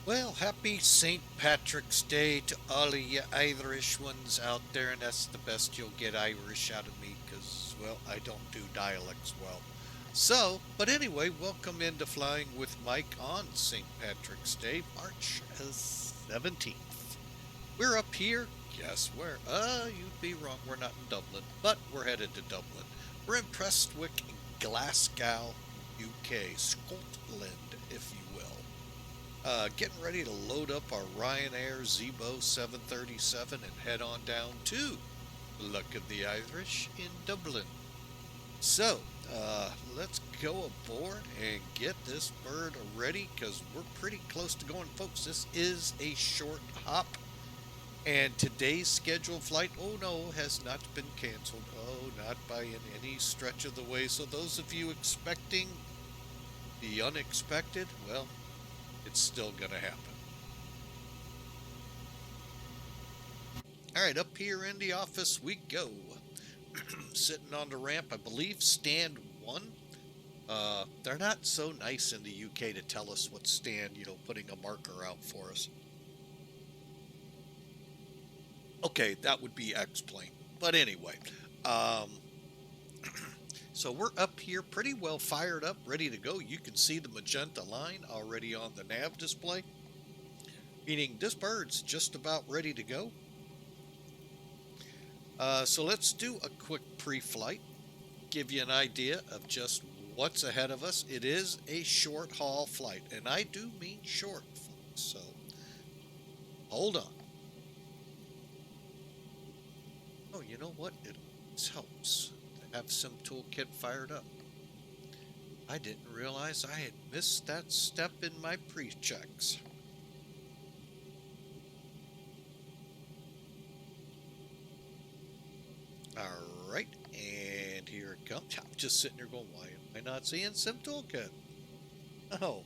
Well, happy St. Patrick's Day to all of you Irish ones out there, and that's the best you'll get Irish out of me, because, well, I don't do dialects well. So, but anyway, welcome into Flying with Mike on St. Patrick's Day, March 17th. We're up here, guess where? You'd be wrong, we're not in Dublin, but we're headed to Dublin. We're in Prestwick, Glasgow, UK, Scotland, if you will. Getting ready to load up our Ryanair ZIBO 737 and head on down to Luck of the Irish in Dublin. So, let's go aboard and get this bird ready because we're pretty close to going, folks. This is a short hop. And today's scheduled flight, oh no, has not been canceled. Oh, not by any stretch of the way. So those of you expecting the unexpected, well, it's still going to happen. All right, up here in the office we go. Sitting on the ramp, I believe, stand 1. They're not so nice in the UK to tell us what stand, putting a marker out for us. Okay, that would be X-Plane. But anyway, so we're up here pretty well fired up, ready to go. You can see the magenta line already on the nav display, meaning this bird's just about ready to go. So let's do a quick pre-flight, give you an idea of just what's ahead of us. It is a short haul flight, and I do mean short, folks, so hold on. Oh, you know what? It helps to have Sim Toolkit fired up. I didn't realize I had missed that step in my pre-checks. All right, and here it comes. I'm just sitting there going, why am I not seeing Sim Toolkit? Oh,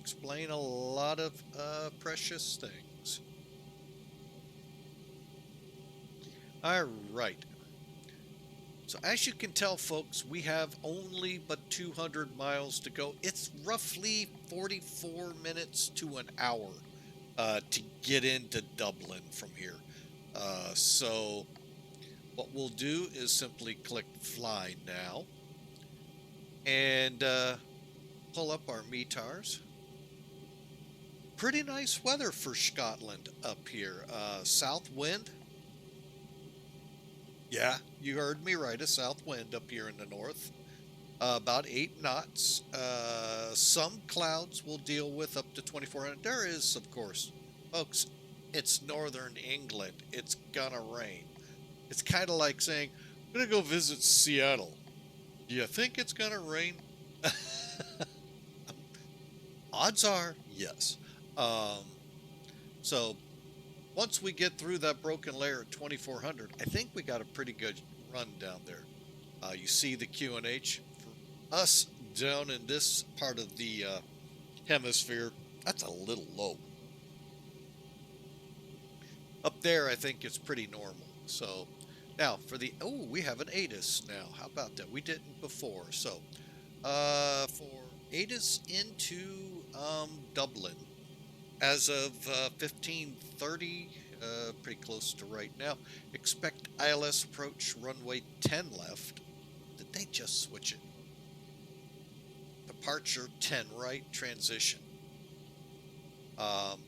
explain a lot of precious things. All right. So as you can tell, folks, we have only but 200 miles to go. It's roughly 44 minutes to an hour to get into Dublin from here. So what we'll do is simply click Fly Now and pull up our METARs. Pretty nice weather for Scotland up here. South wind. Yeah, you heard me right. A south wind up here in the north. About 8 knots. Some clouds will deal with up to 2400. There is, of course, folks, it's northern England. It's gonna rain. It's kind of like saying, I'm gonna go visit Seattle. Do you think it's gonna rain? Odds are, yes. So once we get through that broken layer at 2400, I think we got a pretty good run down there. You see the QNH. For us down in this part of the hemisphere, that's a little low. Up there, I think it's pretty normal. So now for the, oh, we have an ATIS now. How about that? We didn't before. So for ATIS into Dublin, as of 1530, pretty close to right now, expect ILS approach runway 10 left. Did they just switch it? Departure 10 right, transition. And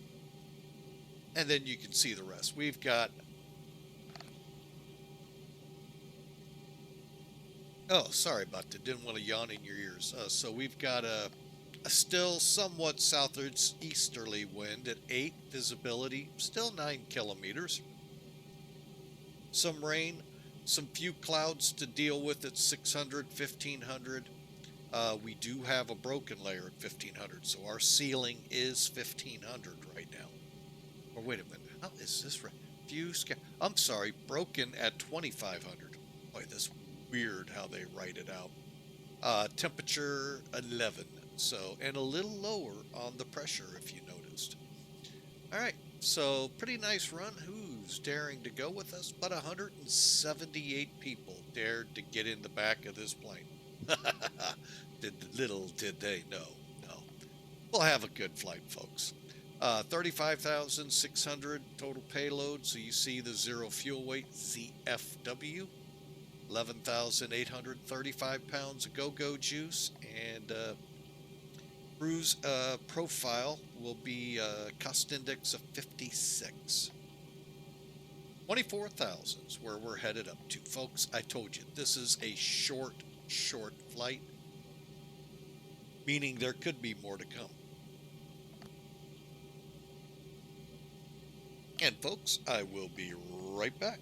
then you can see the rest. We've got, oh, sorry about that. Didn't want to yawn in your ears. So we've got a still somewhat southeasterly wind at 8, visibility still 9 kilometers. Some rain, some few clouds to deal with at 600, 1500. We do have a broken layer at 1500, so our ceiling is 1500 right now. Or wait a minute, how is this right? I'm sorry, broken at 2500. Boy, this weird how they write it out. Temperature 11. So, and a little lower on the pressure, if you noticed. All right, so pretty nice run. Who's daring to go with us? But 178 people dared to get in the back of this plane. Little did they know. No. We'll have a good flight, folks. 35,600 total payload. So you see the zero fuel weight, ZFW. 11,835 pounds of go-go juice, and cruise profile will be cost index of 56. 24,000 is where we're headed up to, folks. I told you, this is a short flight, meaning there could be more to come. And folks, I will be right back.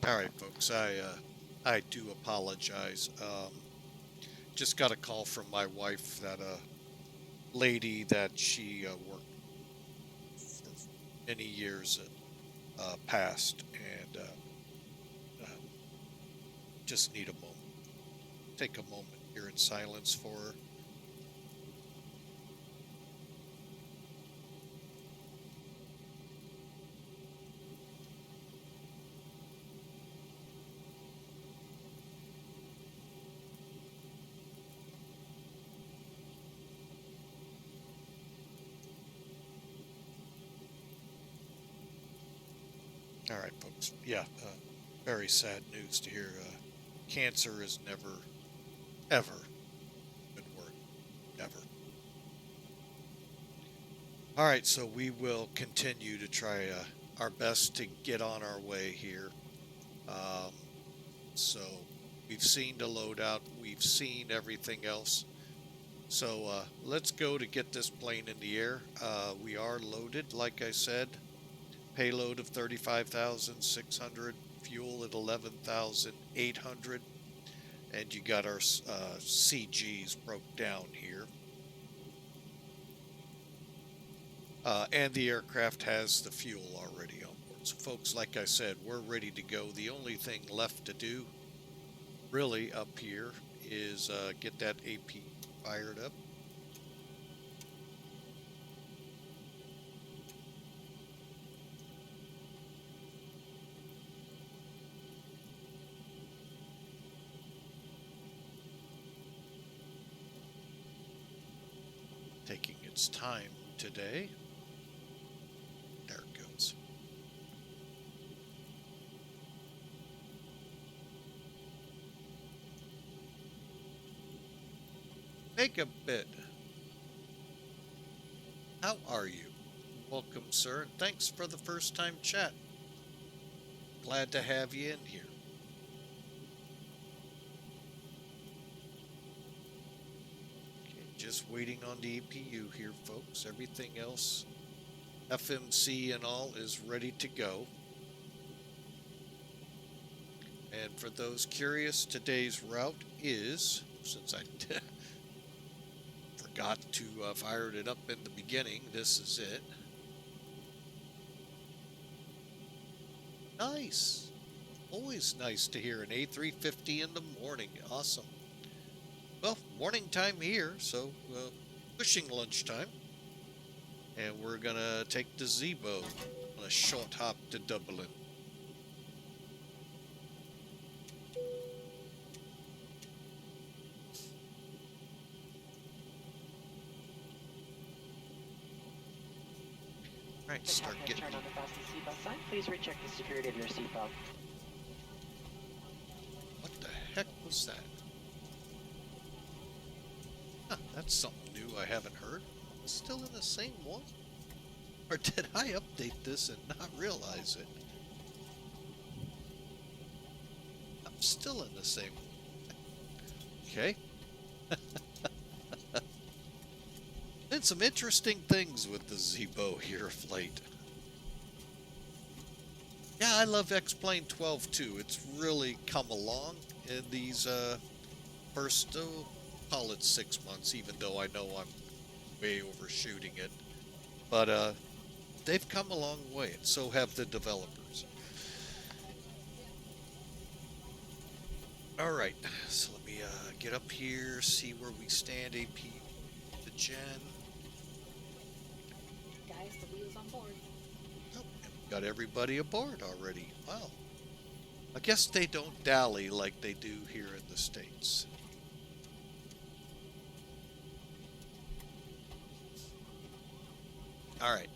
All right, folks. I do apologize. Just got a call from my wife that lady that she worked for many years passed, and just need a moment. Take a moment here in silence for her. All right, folks. Yeah, very sad news to hear. Cancer is never, ever a good word. Never. All right, so we will continue to try our best to get on our way here. Um, so we've seen the loadout, we've seen everything else. So let's go to get this plane in the air. We are loaded, like I said. Payload of 35,600, fuel at 11,800, and you got our CGs broke down here. And the aircraft has the fuel already on board. So folks, like I said, we're ready to go. The only thing left to do really up here is get that AP fired up. Taking its time today. There it goes. Megabit. How are you? Welcome, sir. Thanks for the first time chat. Glad to have you in here. Just waiting on the EPU here, folks. Everything else, FMC and all, is ready to go. And for those curious, today's route is, since I forgot to fire it up in the beginning, this is it. Nice. Always nice to hear an A350 in the morning. Awesome. Well, morning time here, so pushing lunchtime. And we're going to take the ZIBO on a short hop to Dublin. Alright, start getting... Turn on the fasten seatbelt sign. Please recheck the security of your seatbelt. What the heck was that? Huh, that's something new I haven't heard. Still in the same one? Or did I update this and not realize it? I'm still in the same one. Okay. Been some interesting things with the ZIBO here of late. Yeah, I love X-Plane12 too. It's really come along in these first, call it 6 months, even though I know I'm way overshooting it. But they've come a long way, and so have the developers. Alright, so let me get up here, see where we stand, AP, the Gen. Guys, the wheel's on board. Oh, and we got everybody aboard already. Wow. I guess they don't dally like they do here in the States. Alright.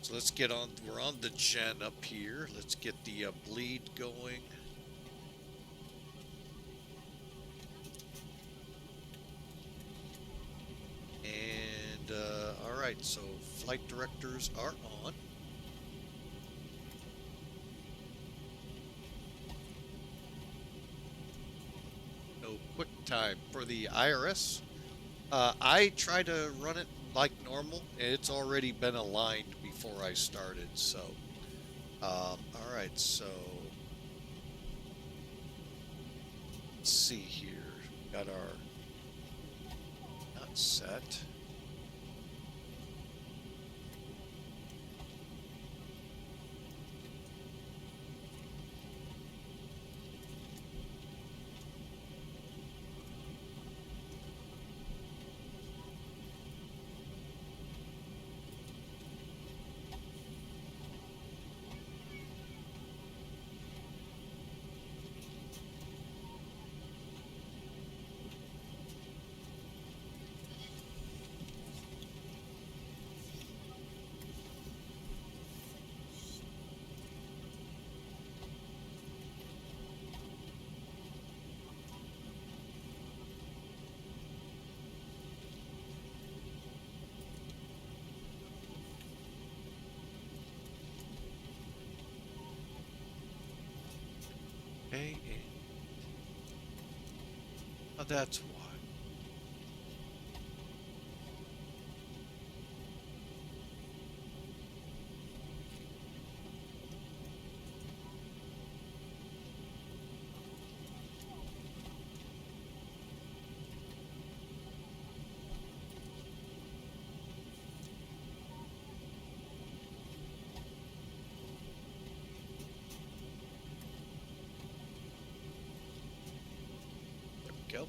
So let's get on, we're on the Gen up here. Let's get the bleed going. And, alright, so flight directors are on. No quick time for the IRS. I try to run it like normal. It's already been aligned before I started, so alright, so let's see here. Got our not set. Okay, and oh, that's why. Go.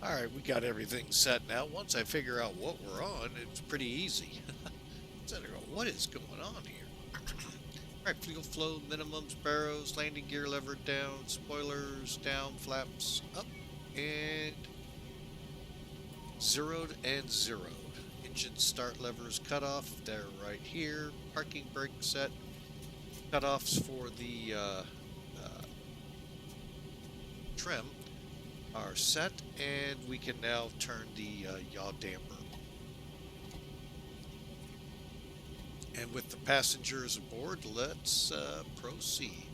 All right, we got everything set now. Once I figure out what we're on, it's pretty easy. So I go, what is going on here? All right, fuel flow, minimums, barrows, landing gear levered down, spoilers down, flaps up, and zeroed and zeroed. Engine start levers cut off. They're right here. Parking brake set. Cutoffs for the trim are set, and we can now turn the yaw damper. And with the passengers aboard, let's proceed.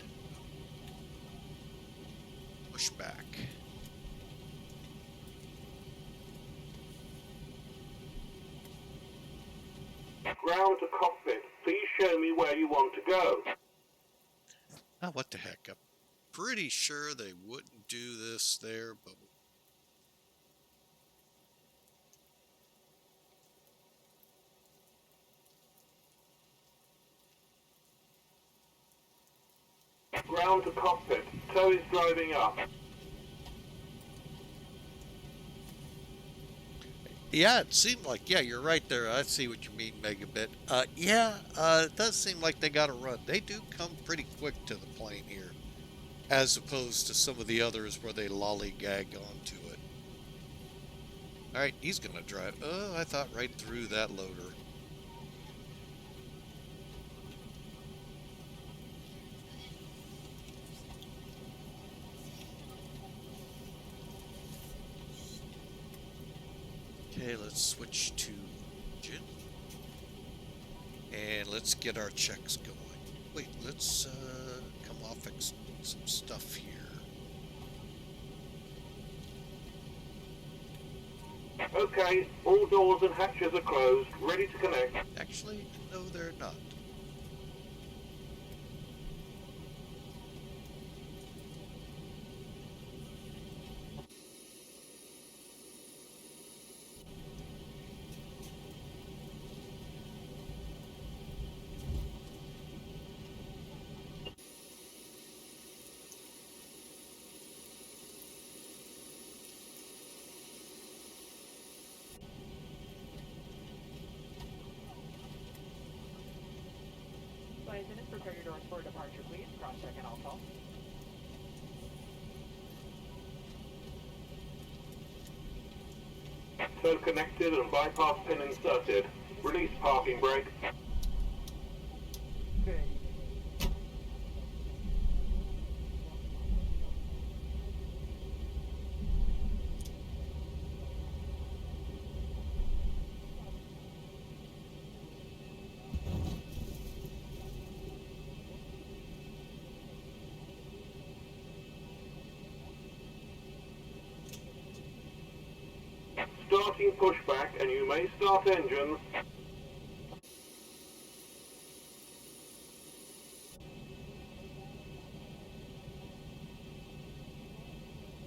Push back. Ground to cockpit. Please show me where you want to go. Oh, what the heck? I'm pretty sure they wouldn't do this there, but ground to cockpit. Tow is driving up. Yeah, it seemed like, yeah, you're right there. I see what you mean, Megabit. It does seem like they got to run. They do come pretty quick to the plane here, as opposed to some of the others where they lollygag onto it. All right, he's going to drive. Oh, I thought right through that loader. Okay, let's switch to engine. And let's get our checks going. Wait, let's come off some stuff here. Okay, all doors and hatches are closed, ready to connect. Actually, no, they're not. Flight attendants, prepare your doors for departure, please. Cross-check and all call. Tow connected and bypass pin inserted. Release parking brake. Starting pushback, and you may start engines.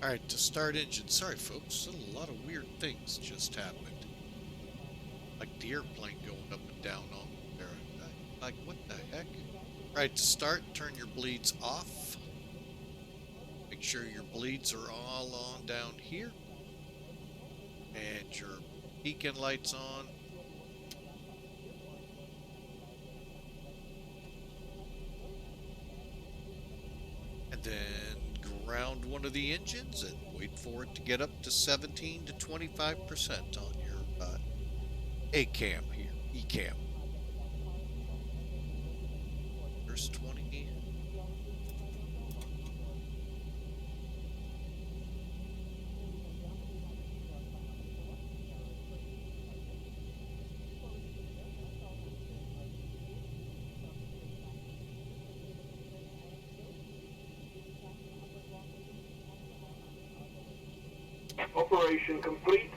Alright, to start engine. Sorry, folks. A lot of weird things just happened. Like the airplane going up and down on there. Like, what the heck? Alright, to start, turn your bleeds off. Make sure your bleeds are all on down here. And your beacon lights on. And then ground one of the engines and wait for it to get up to 17 to 25% on your A-cam here, E-cam. There's 20. Operation complete.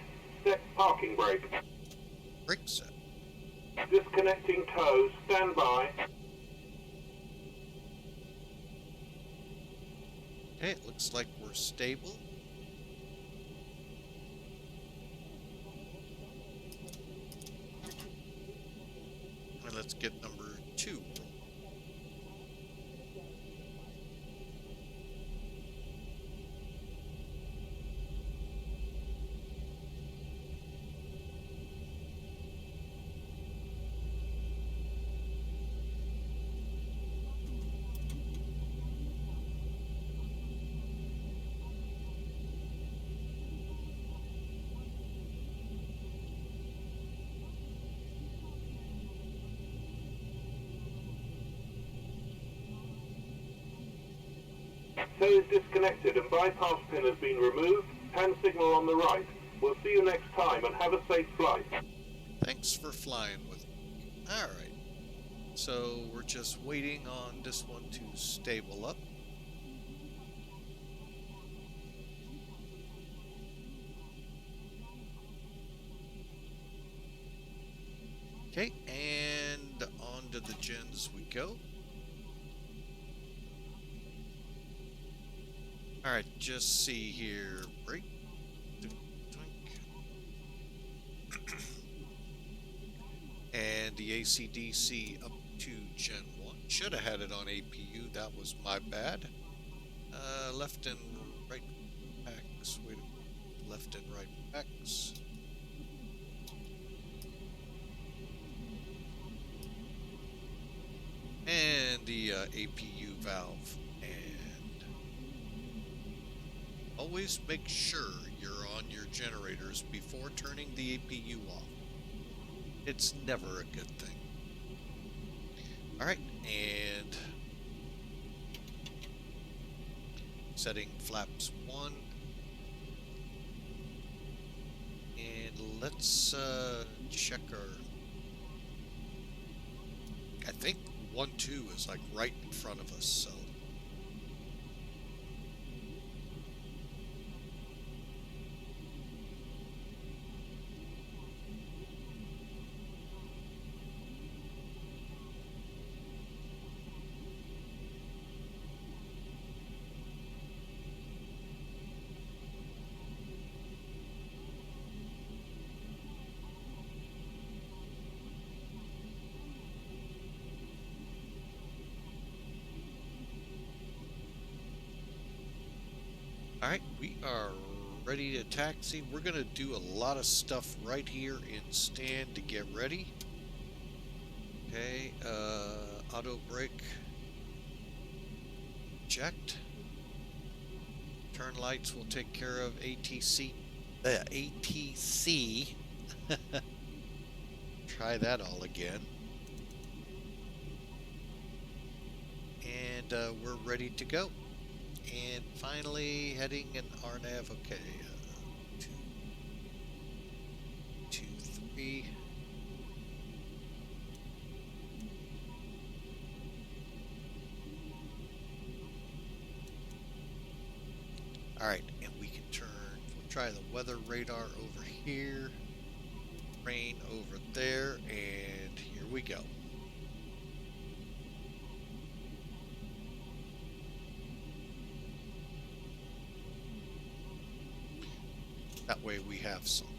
Set parking brake. Brake set. Disconnecting tow. Stand by. Okay, it looks like we're stable. And let's get number 2. Tow is disconnected and bypass pin has been removed. Hand signal on the right. We'll see you next time and have a safe flight. Thanks for flying with me. Alright. So we're just waiting on this one to stable up. Okay, and onto the gens we go. Alright, just see here. Break. And the AC/DC up to Gen 1. Should have had it on APU. That was my bad. Left and right packs. Wait, left and right packs. And the APU valve. And always make sure you're on your generators before turning the APU off. It's never a good thing. Alright, and setting flaps 1. And let's check our... I think 1-2 is like right in front of us, so... Alright, we are ready to taxi. We're going to do a lot of stuff right here in stand to get ready. Okay, auto brake checked. Turn lights will take care of ATC. Try that all again. And we're ready to go. And finally, heading in RNAV. Okay, 2, 3. All right, and we can turn. We'll try the weather radar over here, rain over there, and here we go. That way we have something.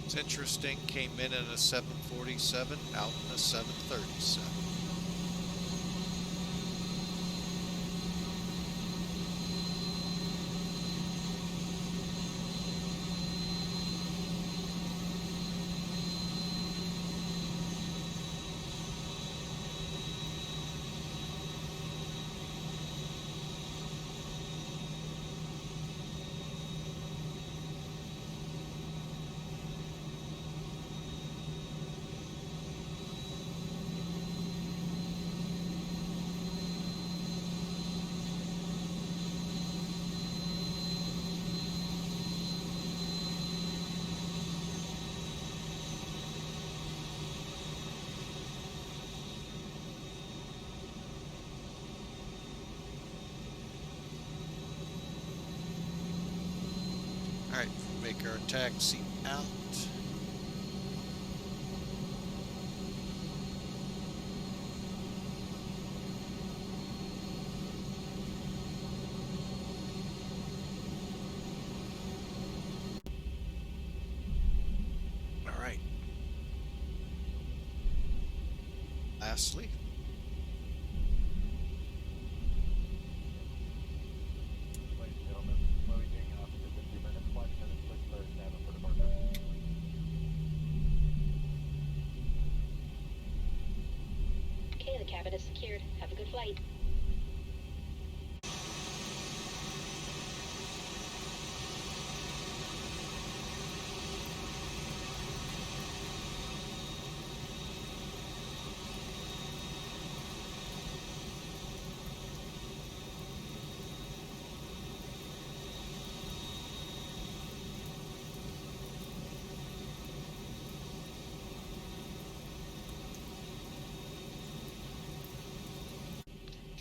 It's interesting, came in a 747, out in a 737. Alright, make our taxi out. Alright. Lastly, Ladies and gentlemen, moving off to 50 minutes, flight attendant, please clear stand for departure. Okay, the cabin is secured. Have a good flight.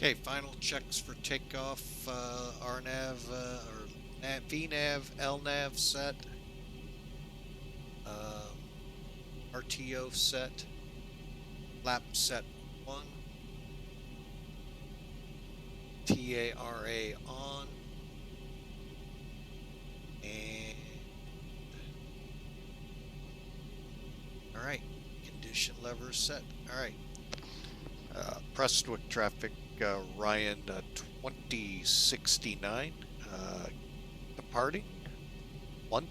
Okay, final checks for takeoff. RNAV or VNAV, LNAV set. RTO set. Lap set 1. TARA on. And alright, condition lever set. Alright. Prestwick traffic, Ryan 2069, departing 12.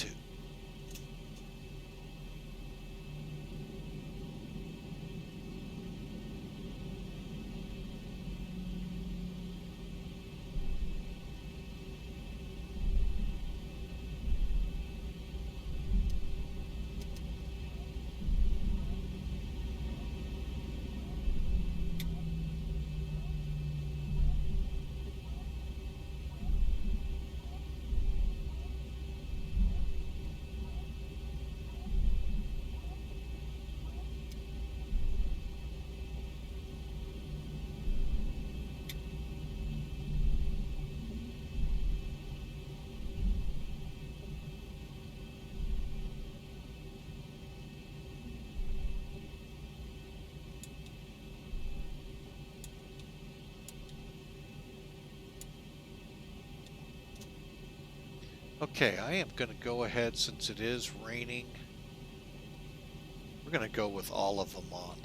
Okay, I am going to go ahead, since it is raining, we're going to go with all of them on.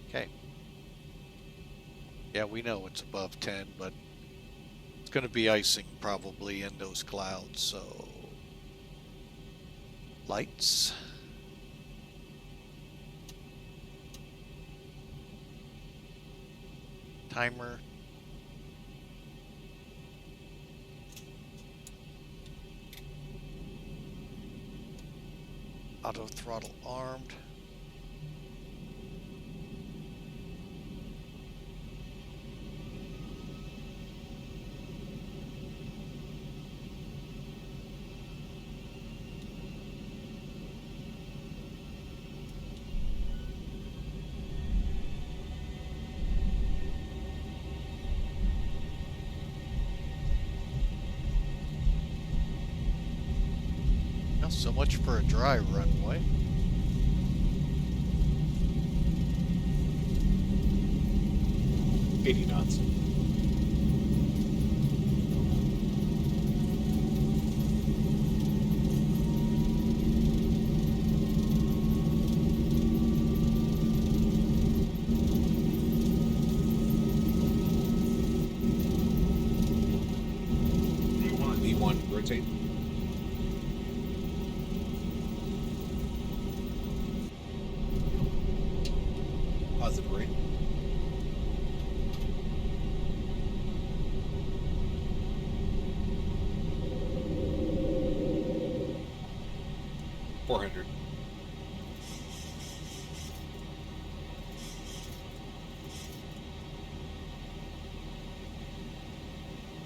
Okay. Yeah, we know it's above 10, but it's going to be icing probably in those clouds, so lights. Timer. Auto throttle armed. Well, so much for a dry runway. $80 knots. V1, rotate. Positive rate. $400.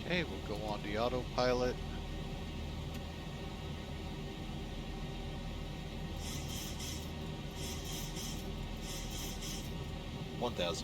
Okay, we'll go on the autopilot. $1,000.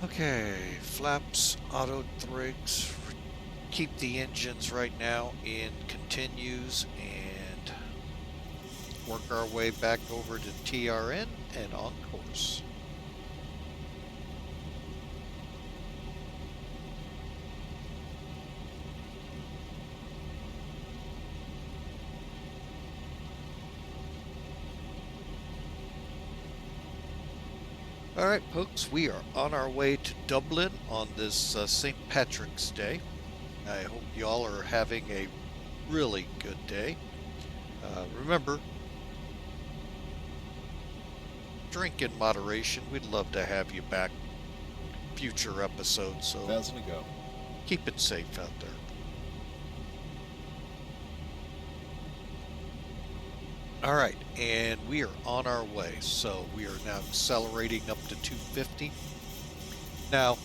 Okay, flaps, auto thrigs. Keep the engines right now in continues and work our way back over to TRN and on course. Alright folks, we are on our way to Dublin on this St. Patrick's Day. I hope y'all are having a really good day. Remember, drink in moderation. We'd love to have you back future episodes, so 1,000 to go. keep it safe out there. Alright, and we are on our way, so we are now accelerating up to 250. Now,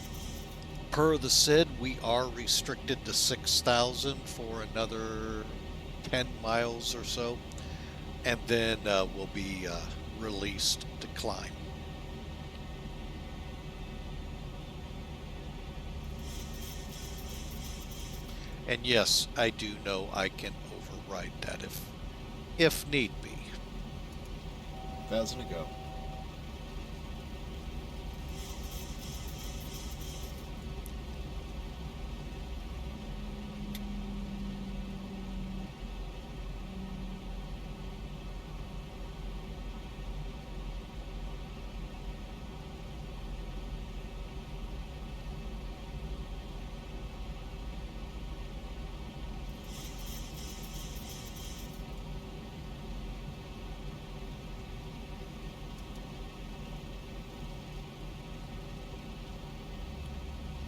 per the SID, we are restricted to 6,000 for another 10 miles or so, and then we'll be released to climb. And yes, I do know I can override that if need be. 1,000 to go.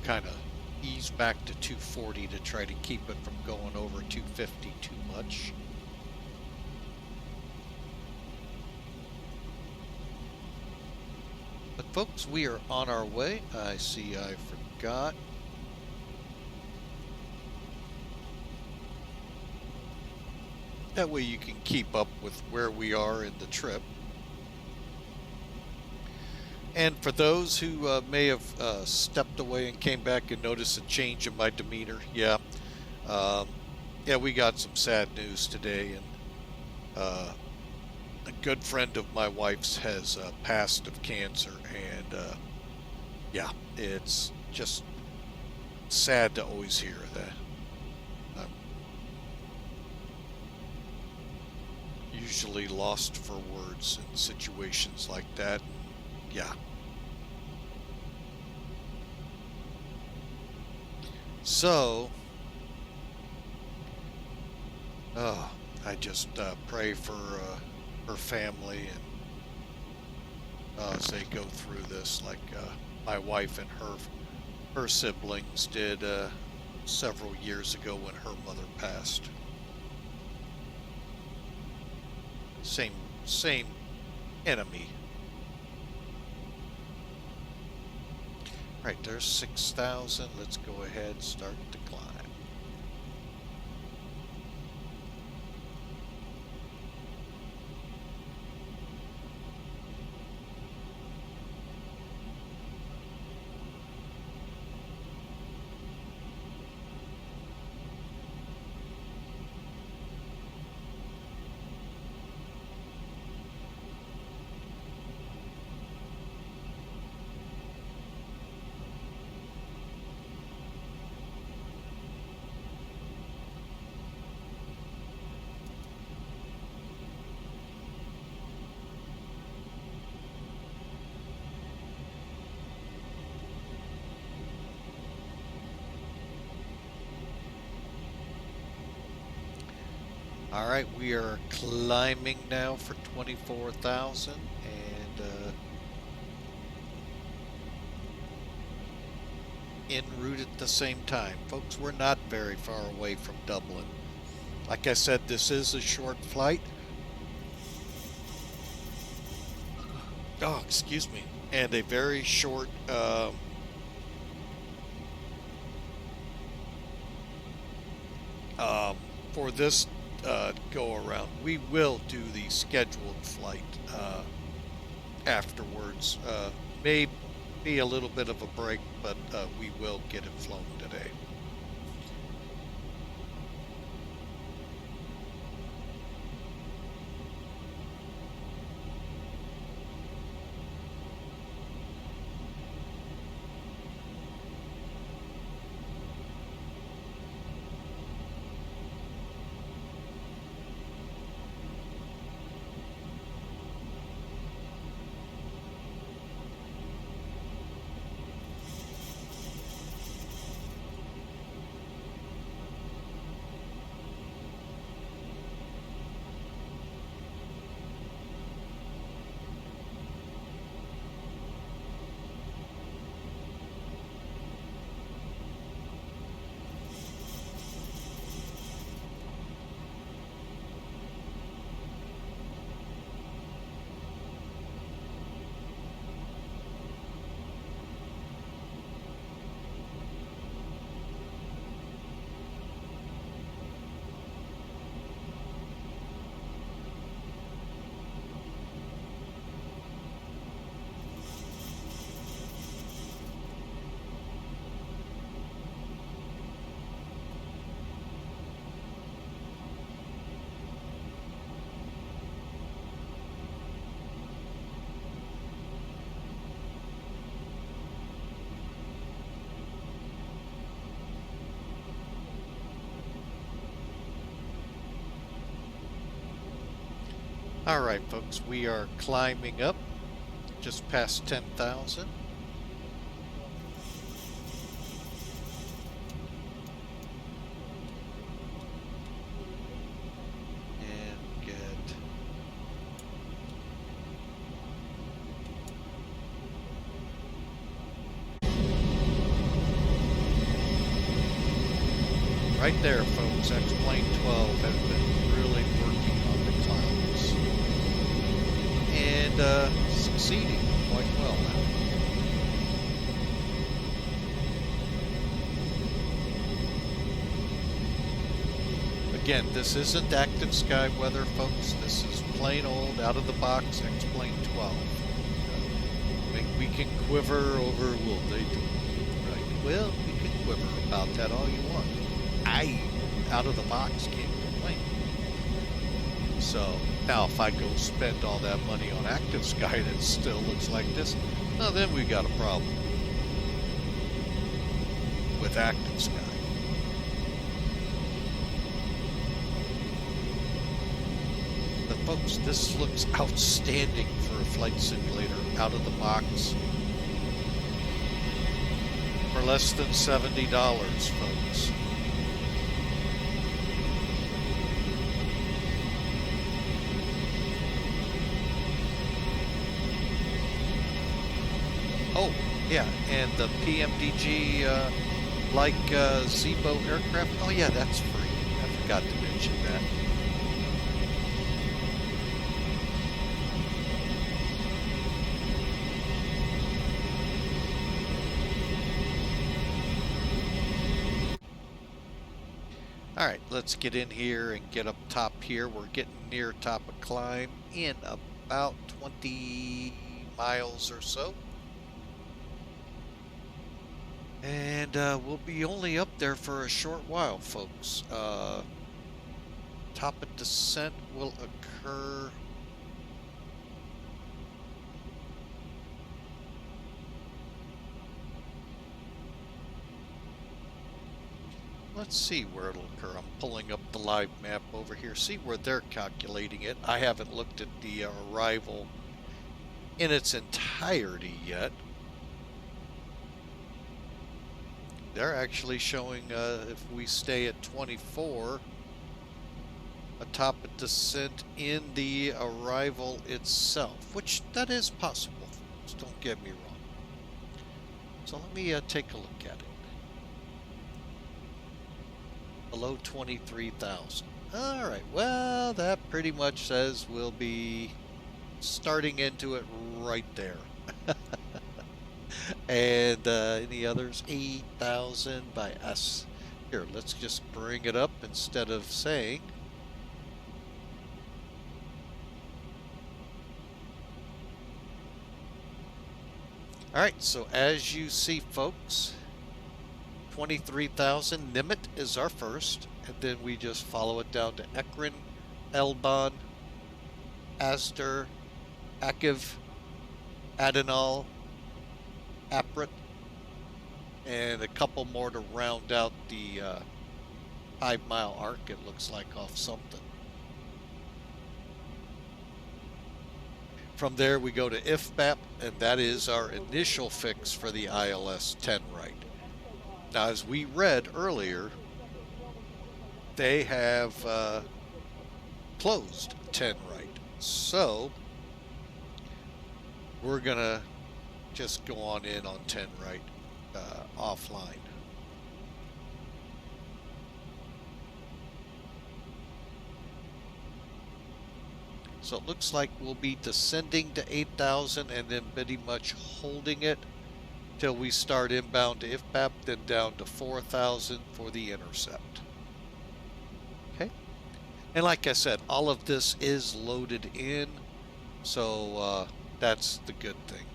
Kind of ease back to 240 to try to keep it from going over 250 too much. But folks, we are on our way. I see I forgot. That way you can keep up with where we are in the trip. And for those who may have stepped away and came back and noticed a change in my demeanor, yeah, we got some sad news today, and a good friend of my wife's has passed of cancer, and yeah, it's just sad to always hear that. I'm usually lost for words in situations like that. Yeah. So, I just pray for her family and as they go through this, like my wife and her siblings did several years ago when her mother passed. Same enemy. Right, there's 6,000. Let's go ahead and start the climb. Alright, we are climbing now for 24,000 and en route at the same time. Folks, we're not very far away from Dublin. Like I said, this is a short flight. Oh, excuse me. And a very short for this go around. We will do the scheduled flight afterwards. May be a little bit of a break, but we will get it flown today. All right, folks, we are climbing up just past 10,000. And get right there, folks. X-Plane12 has been really working on the clouds and succeeding quite well now. Again, this isn't active sky weather, folks. This is plain old out of the box X-Plane12. We can quiver over, well, they do, right? Well, we can quiver about that all you want. I, out of the box, can't complain. So, now if I go spend all that money on active sky and it still looks like this, well, then we got a problem with active sky. But folks, this looks outstanding for a flight simulator out of the box for less than $70, folks. Oh, yeah, and the PMDG, ZIBO aircraft, oh yeah, that's free. I forgot to mention that. All right, let's get in here and get up top here. We're getting near top of climb in about 20 miles or so. And we'll be only up there for a short while, folks. Top of descent will occur let's see where it'll occur. I'm pulling up the live map over here. See where they're calculating it. I haven't looked at the arrival in its entirety yet. They're actually showing if we stay at 24, a top of descent in the arrival itself, which that is possible. So don't get me wrong. So let me take a look at it. Below 23,000. All right. Well, that pretty much says we'll be starting into it right there. And any others? 8,000 by us. Here, let's just bring it up instead of saying. All right, so as you see, folks, 23,000 NIMAT is our first, and then we just follow it down to Ekron, Elbon, Astor, Akiv, Adenal, Aprit, and a couple more to round out the 5-mile arc, it looks like, off something. From there we go to IFBAP, and that is our initial fix for the ILS 10 right. Now, as we read earlier, they have closed 10 right. So we're going to just go on in on 10 right offline. So it looks like we'll be descending to 8,000 and then pretty much holding it till we start inbound to IFBAP, then down to 4,000 for the intercept. Okay, and like I said, all of this is loaded in, so that's the good thing.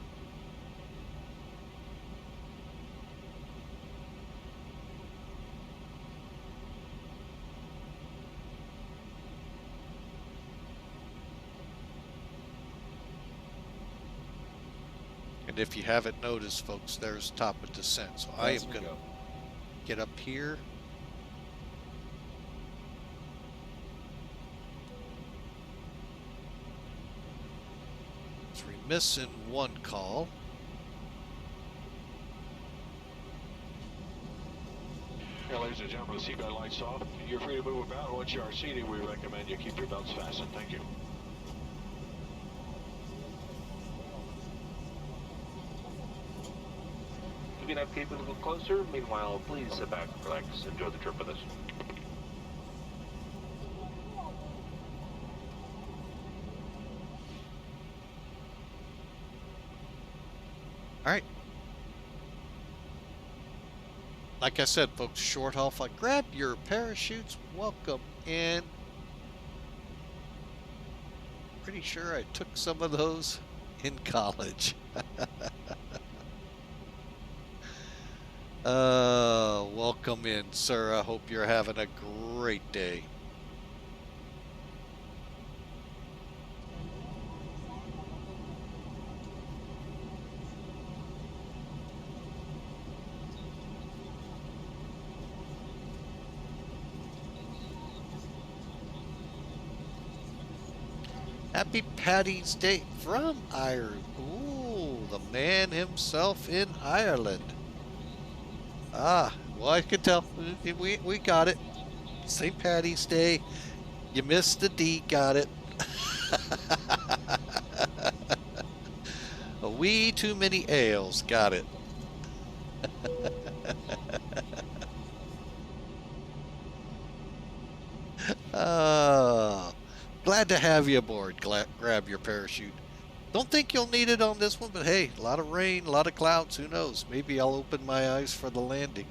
And if you haven't noticed, folks, there's top of descent. So I am going to get up here. missing one call. Yeah, ladies and gentlemen, the seatbelt lights off. You're free to move about. Once you are seated, we recommend you keep your belts fastened. Thank you. You can navigate a little closer. Meanwhile, please sit back, relax, enjoy the trip with us. All right. Like I said, folks, short haul flight. Grab your parachutes. Welcome in. Pretty sure I took some of those in college. Welcome in, sir. I hope you're having a great day. Happy Paddy's Day from Ireland. Ooh, the man himself in Ireland. Ah, well, I could tell. We got it. St. Paddy's Day. You missed the D, got it. A wee too many ales, got it. Glad to have you aboard. Grab your parachute. Don't think you'll need it on this one, but hey, a lot of rain, a lot of clouds, who knows? Maybe I'll open my eyes for the landing.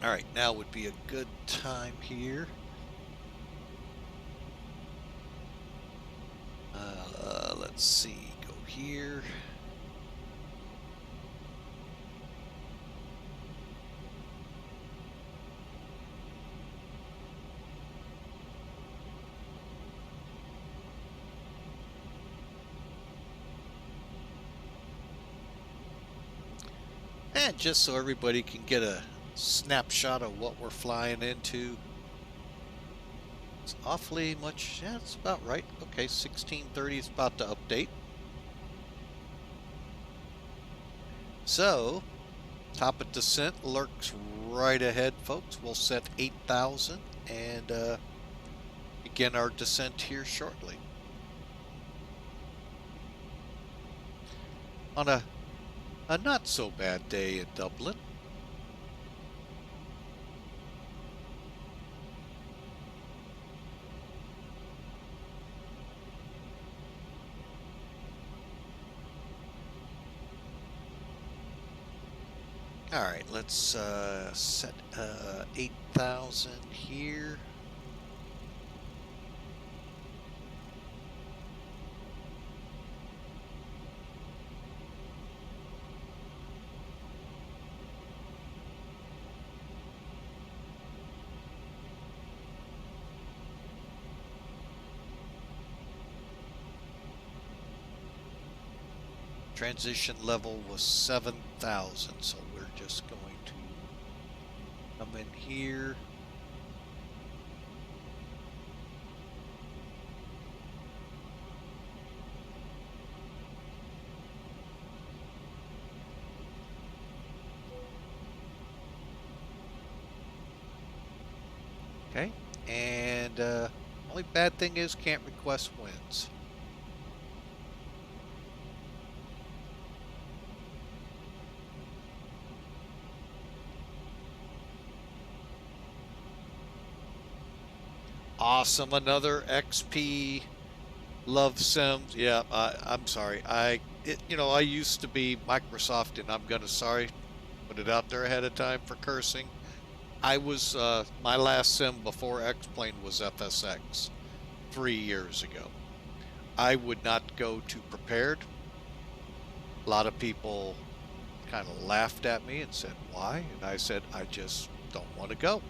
All right, now would be a good time here. Let's see, go here. And just so everybody can get a snapshot of what we're flying into. It's awfully much, yeah, it's about right. Okay, 1630 is about to update. So, top of descent lurks right ahead, folks. We'll set 8,000 and begin our descent here shortly. On a not so bad day in Dublin. All right, let's set 8,000 here. Transition level was 7,000, so we're just going to come in here. Okay, and only bad thing is can't request winds. Awesome, another XP love sims. Yeah, I'm sorry. I used to be Microsoft, and I'm gonna put it out there ahead of time for cursing. I was my last sim before X-Plane was FSX 3 years ago. I would not go to prepared. A lot of people kind of laughed at me and said, "Why?" And I said, "I just don't want to go.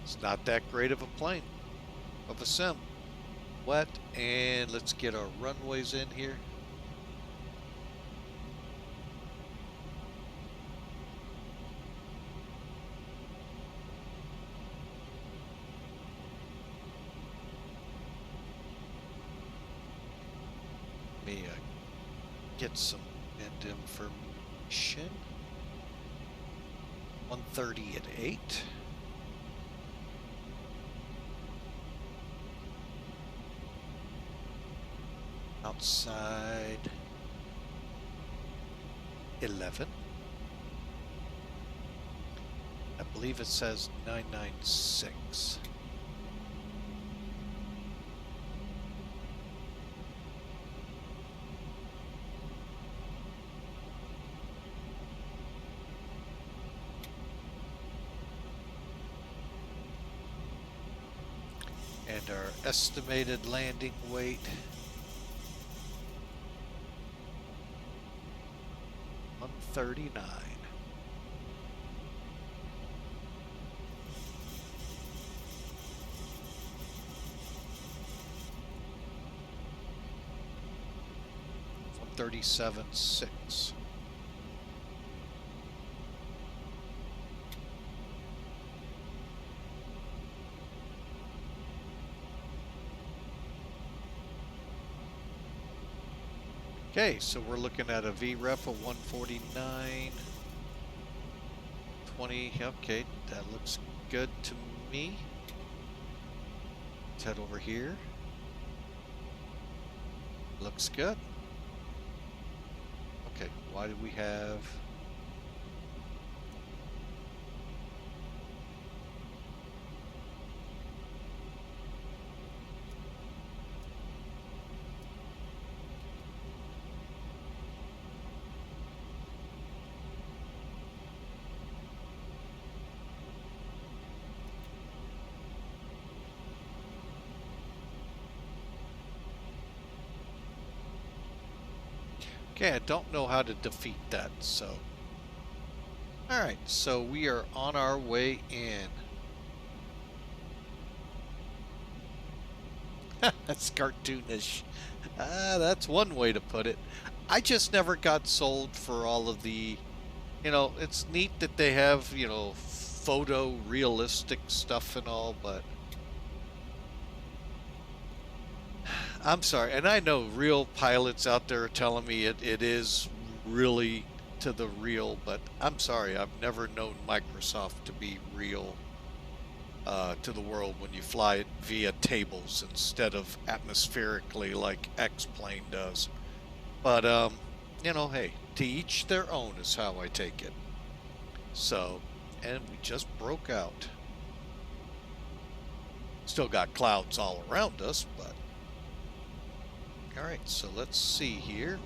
It's not that great of a plane, of a sim. wet, and let's get our runways in here. Let me get some wind information. 130 at 8. Outside 11. I believe it says 996. And our estimated landing weight, 139. From 37.6. Okay, so we're looking at a VREF of 149. 20, okay, that looks good to me. Let's head over here. Looks good. Okay, why do we have... Okay, I don't know how to defeat that, so... Alright, so we are on our way in. That's cartoonish. That's one way to put it. I just never got sold for all of the... You know, it's neat that they have, you know, photo-realistic stuff and all, but... I'm sorry, and I know real pilots out there are telling me it is really to the real, but I'm sorry, I've never known Microsoft to be real to the world when you fly it via tables instead of atmospherically like X-Plane does. But, you know, hey, to each their own is how I take it. So, and we just broke out. Still got clouds all around us, but... Alright, so let's see here.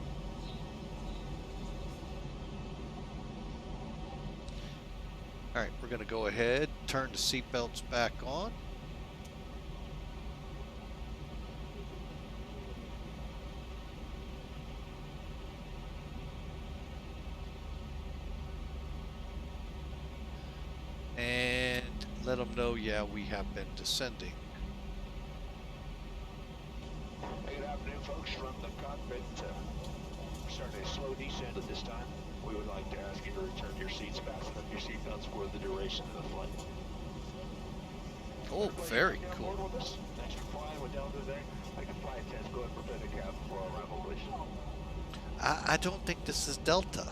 Alright, we're going to go ahead, turn the seatbelts back on. And let them know, yeah, we have been descending. Good afternoon, folks. From the cockpit, we're starting a slow descent at this time. We would like to ask you to return your seats, fasten up your seatbelts for the duration of the flight. Oh, very Everybody cool. on board with us? Thanks for flying with Delta today. I can fly attendants go ahead and prepare the cabin for our arrival, please. I don't think this is Delta.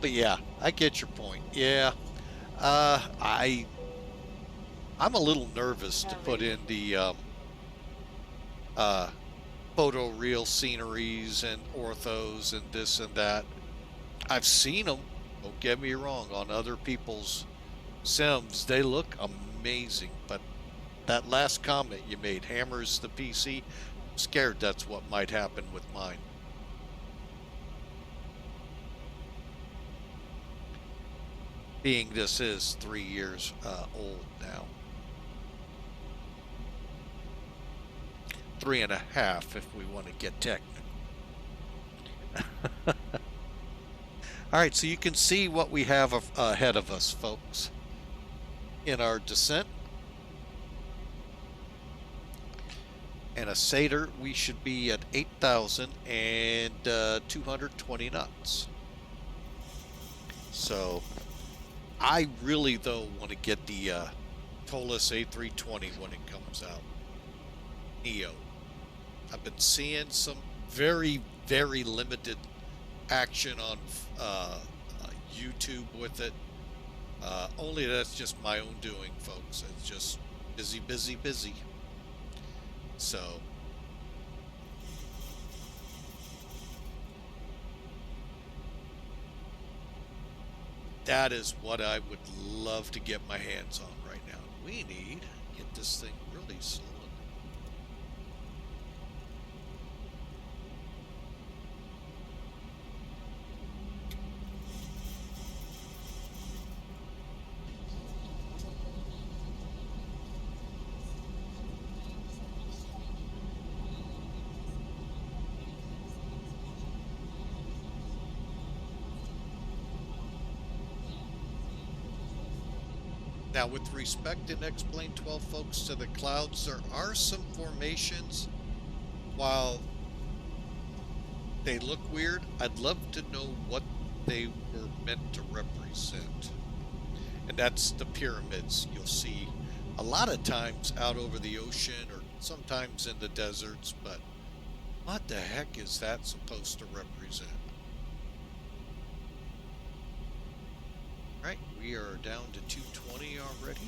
But yeah, I get your point. Yeah, I'm a little nervous to put in the photoreal sceneries and orthos and this and that. I've seen them, don't get me wrong, on other people's sims. They look amazing, but that last comment you made hammers the PC. I'm scared that's what might happen with mine. Being this is 3 years old now. 3.5 if we want to get technical. Alright, so you can see what we have ahead of us, folks, in our descent. And a Satyr, we should be at 8,220 knots. So, I really, though, want to get the Tolis A320 when it comes out. Neo. I've been seeing some very, very limited action on YouTube with it. Only that's just my own doing, folks. It's just busy, busy, busy. So, that is what I would love to get my hands on right now. We need to get this thing really slow. Now, with respect in X-Plane12, folks, to the clouds, there are some formations. While they look weird, I'd love to know what they were meant to represent. And that's the pyramids you'll see a lot of times out over the ocean or sometimes in the deserts, but what the heck is that supposed to represent? Right, we are down to 220 already.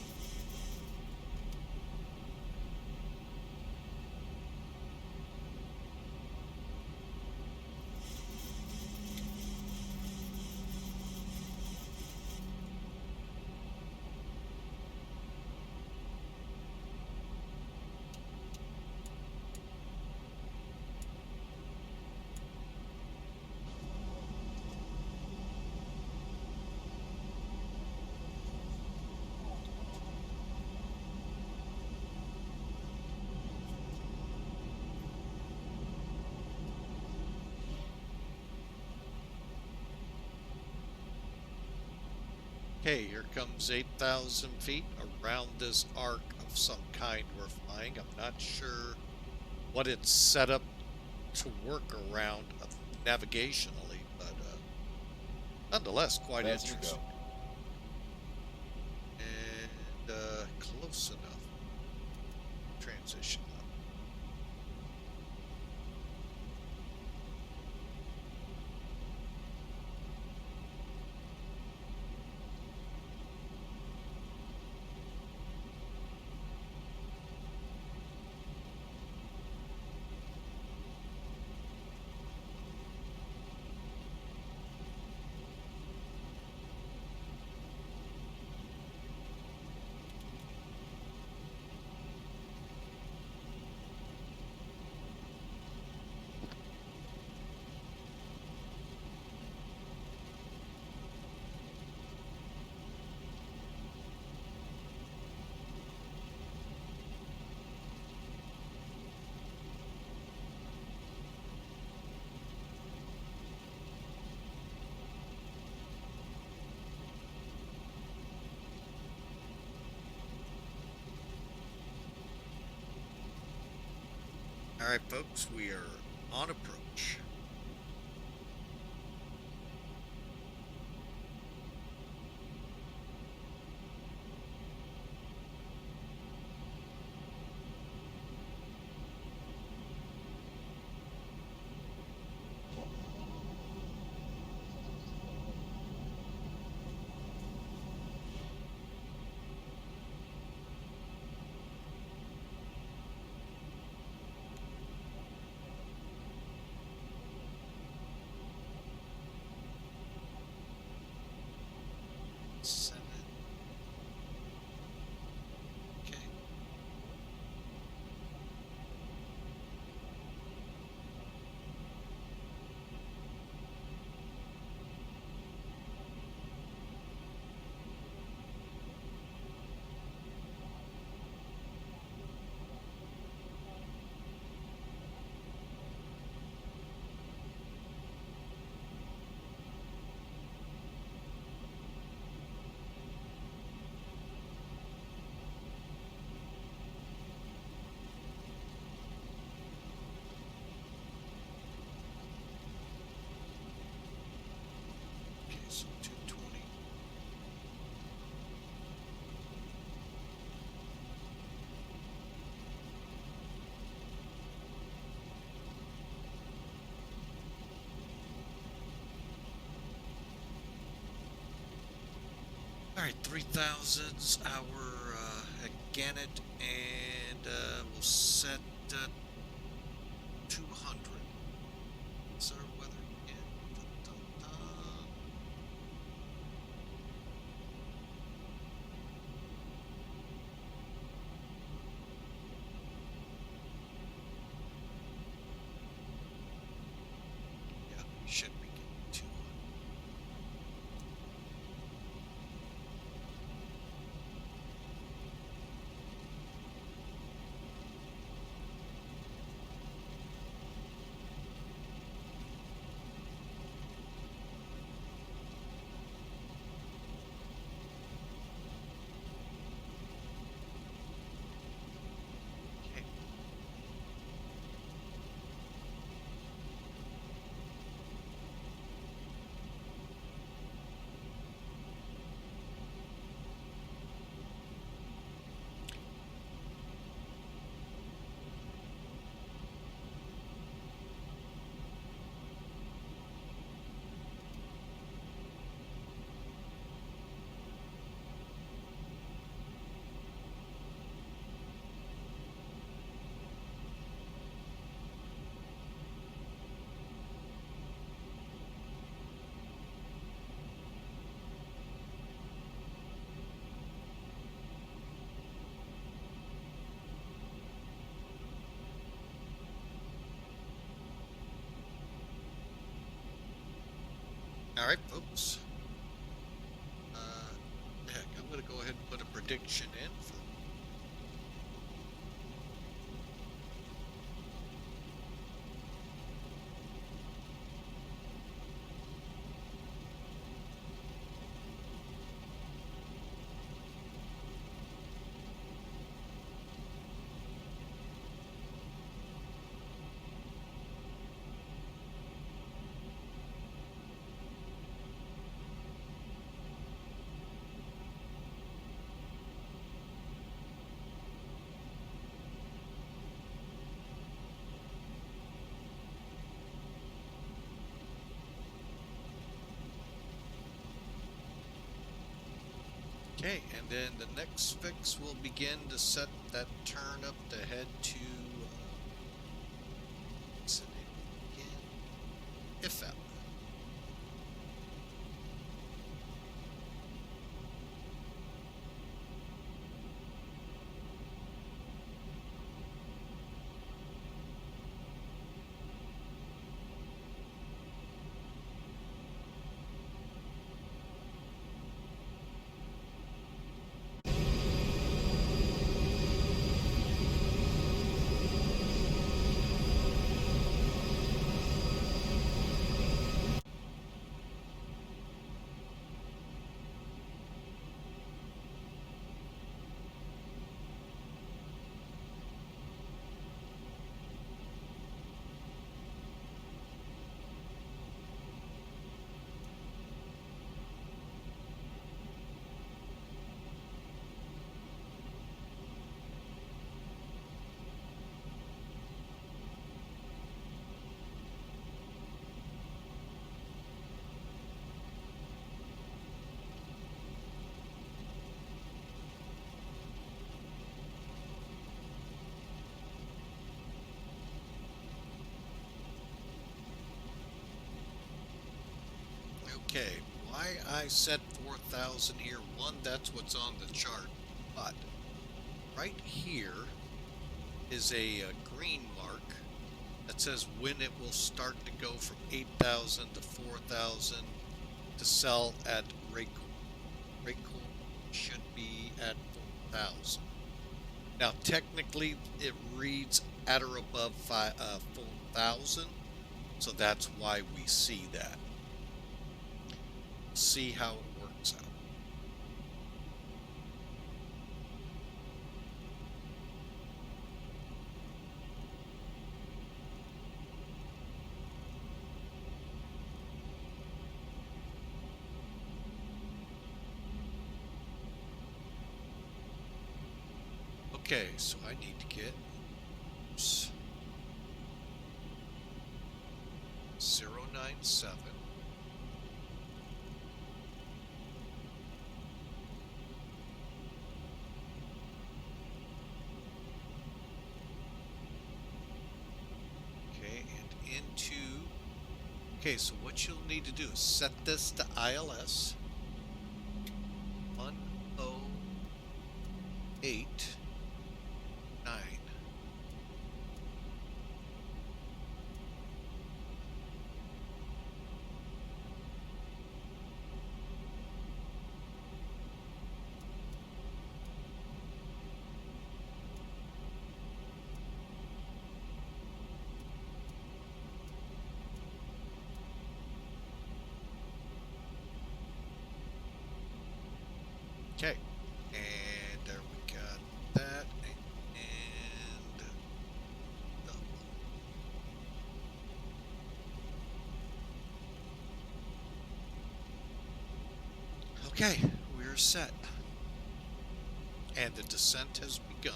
Okay, here comes 8,000 feet around this arc of some kind we're flying. I'm not sure what it's set up to work around navigationally, but nonetheless, quite interesting. And close enough. Transition up. All right, folks, we are on approach. Alright, 3000's our Gannett, and we'll set 200. Is our weather again? Dun, dun, dun. Yeah, we should be getting 200. Okay. Alright, folks. Heck, I'm going to go ahead and put a prediction in for. Okay, and then the next fix will begin to set that turn up to head to what's the name again? IFAP. Okay, why I set 4,000 here, one, that's what's on the chart, but right here is a green mark that says when it will start to go from 8,000 to 4,000 to sell at Raycom. Raycom should be at 4,000. Now, technically, it reads at or above 4,000, so that's why we see that. See how it works out. Okay, so I need to get 097 Okay, so what you'll need to do is set this to ILS 1089. Okay, and there we got that, and okay, we're set, and the descent has begun.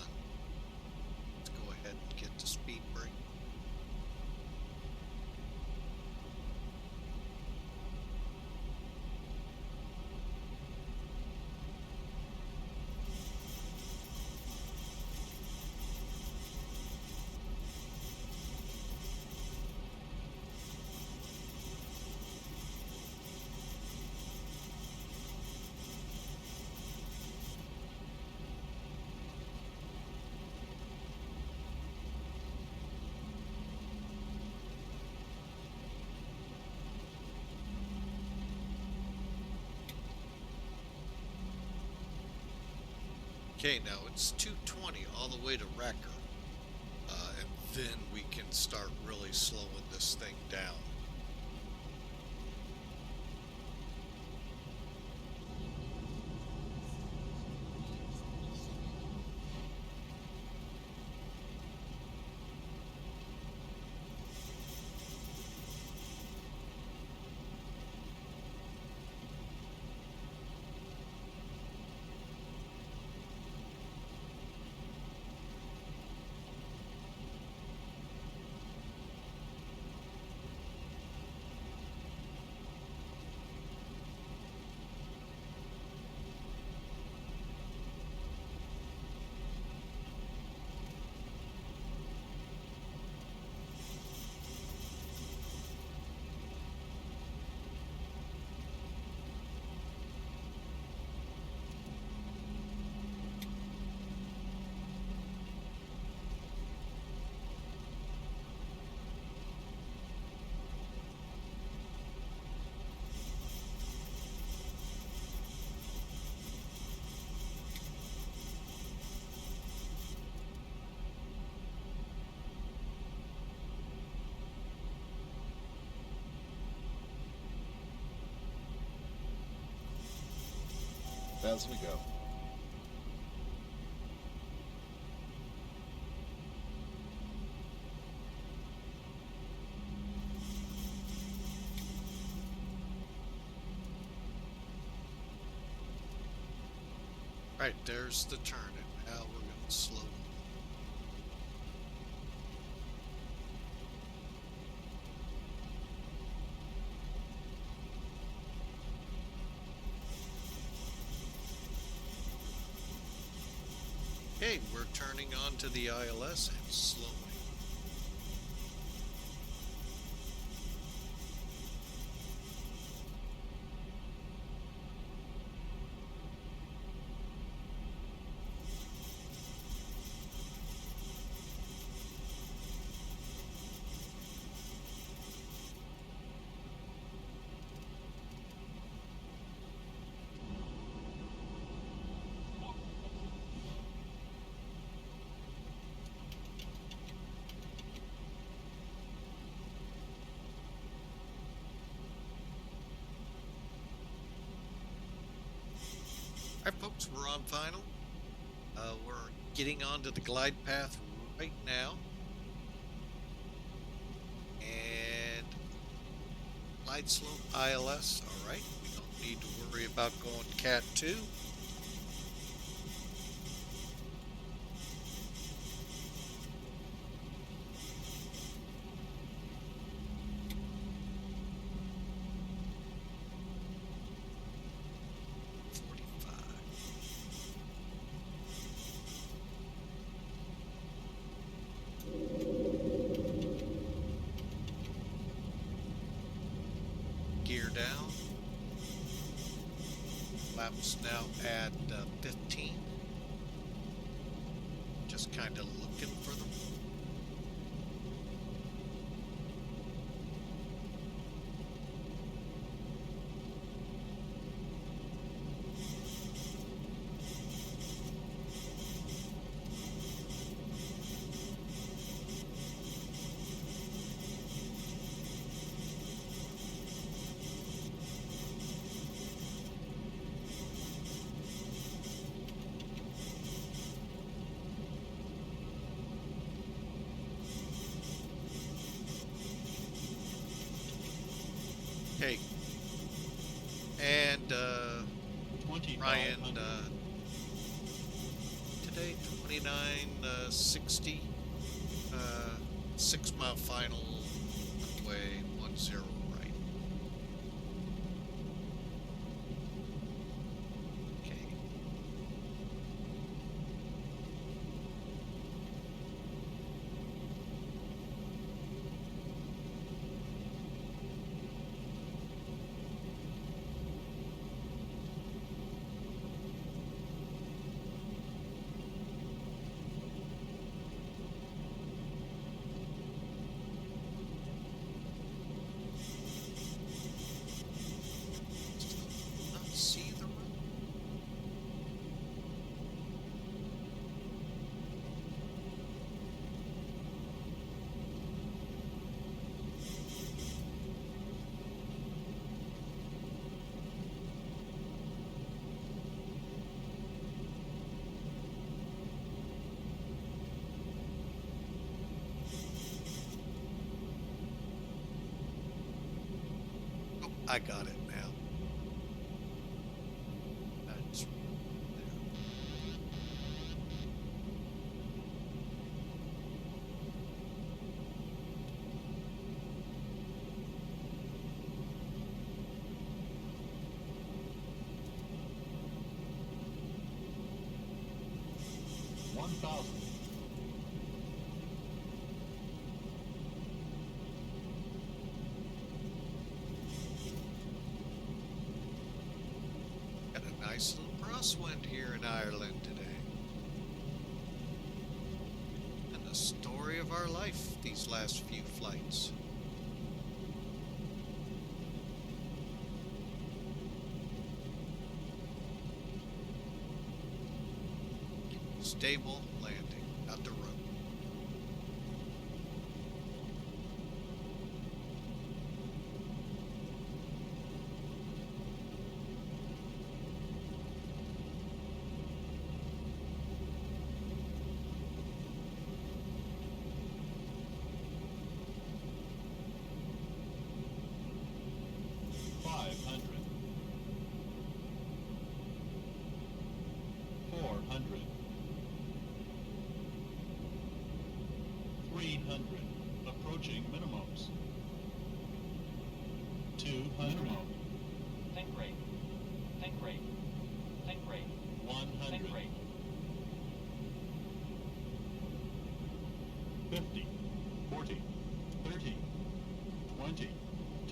Let's go ahead and get to speed break. Okay, now it's 220 all the way to Wrecker, and then we can start really slowing this thing down. As we go. Right, there's the turn, and now we're going to slow. Okay, we're turning on to the ILS and slowing. Alright folks, we're on final. We're getting onto the glide path right now. And glide slope ILS, alright. We don't need to worry about going Cat 2. Fuel's now at 15. Just kind of looking for them. Okay. And Ryan, today 2960, 6 mile final, way 10 right. Okay. Not see the road. Oh, I got it now. That's there. 1,000. Got a nice little crosswind here in Ireland today. And the story of our life these last few flights. Stable landing, out the road. Approaching minimums. 200. Minimum. Think rate. Think rate. Think rate. 100. Think rate. 50. 40. 30. 20.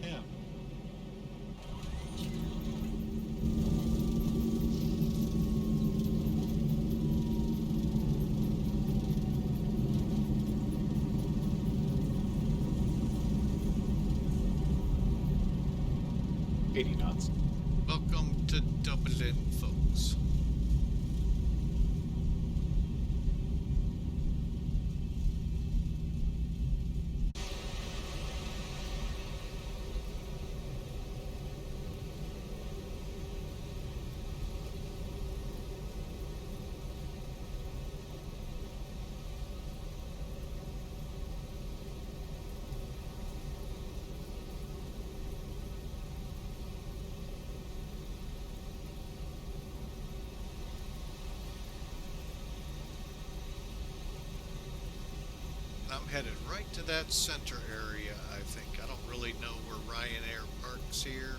10. Welcome to Dublin, folks. I'm headed right to that center area, I think. I don't really know where Ryanair parks here.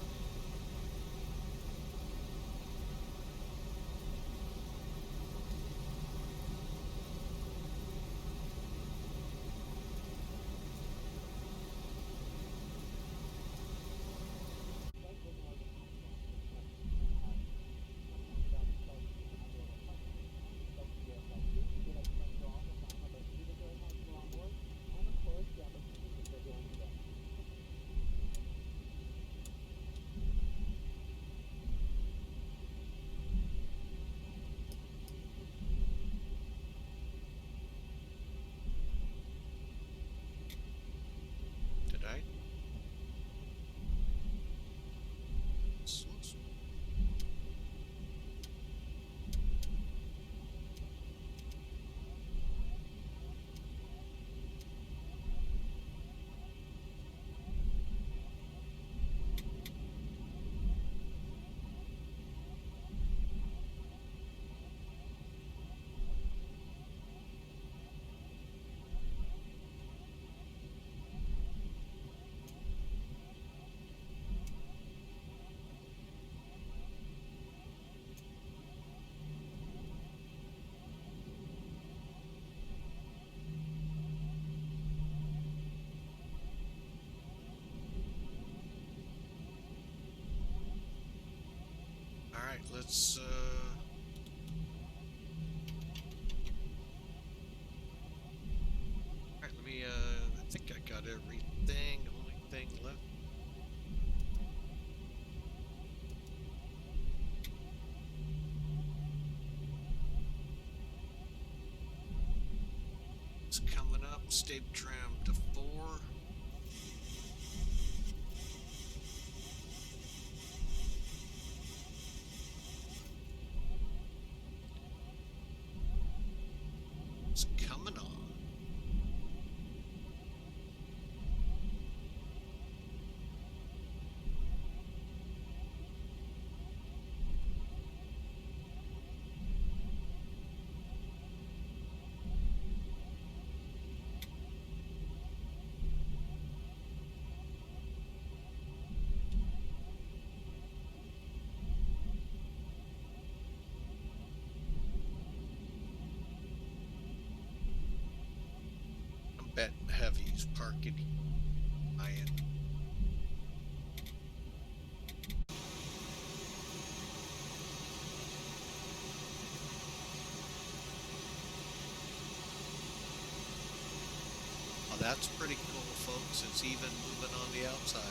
Alright, let's, Alright, let me, I think I got everything. Only thing left. It's coming up. Stay trimmed to 4. It's coming on. I'm betting heavy's parking my end. Oh, that's pretty cool, folks. It's even moving on the outside.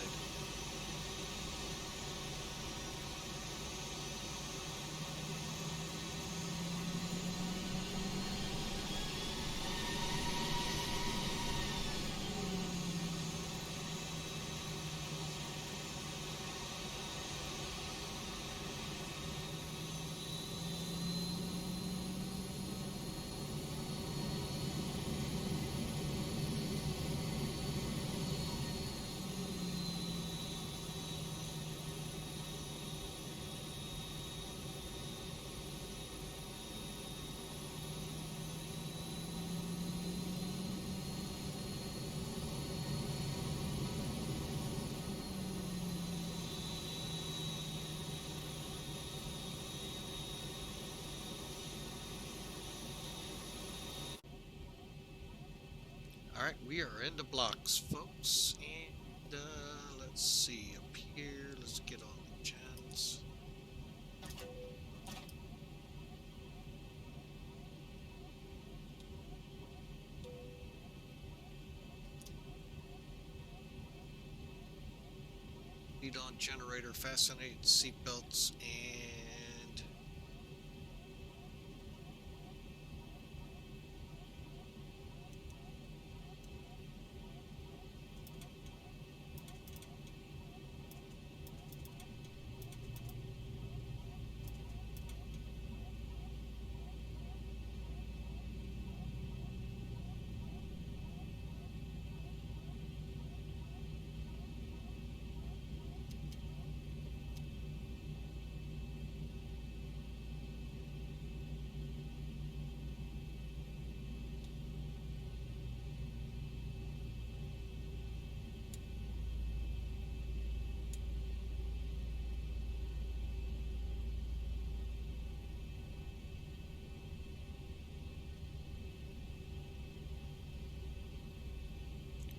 Alright, we are in the blocks, folks, and let's see, up here, let's get on the gens. Lead on generator, fastened seatbelts, and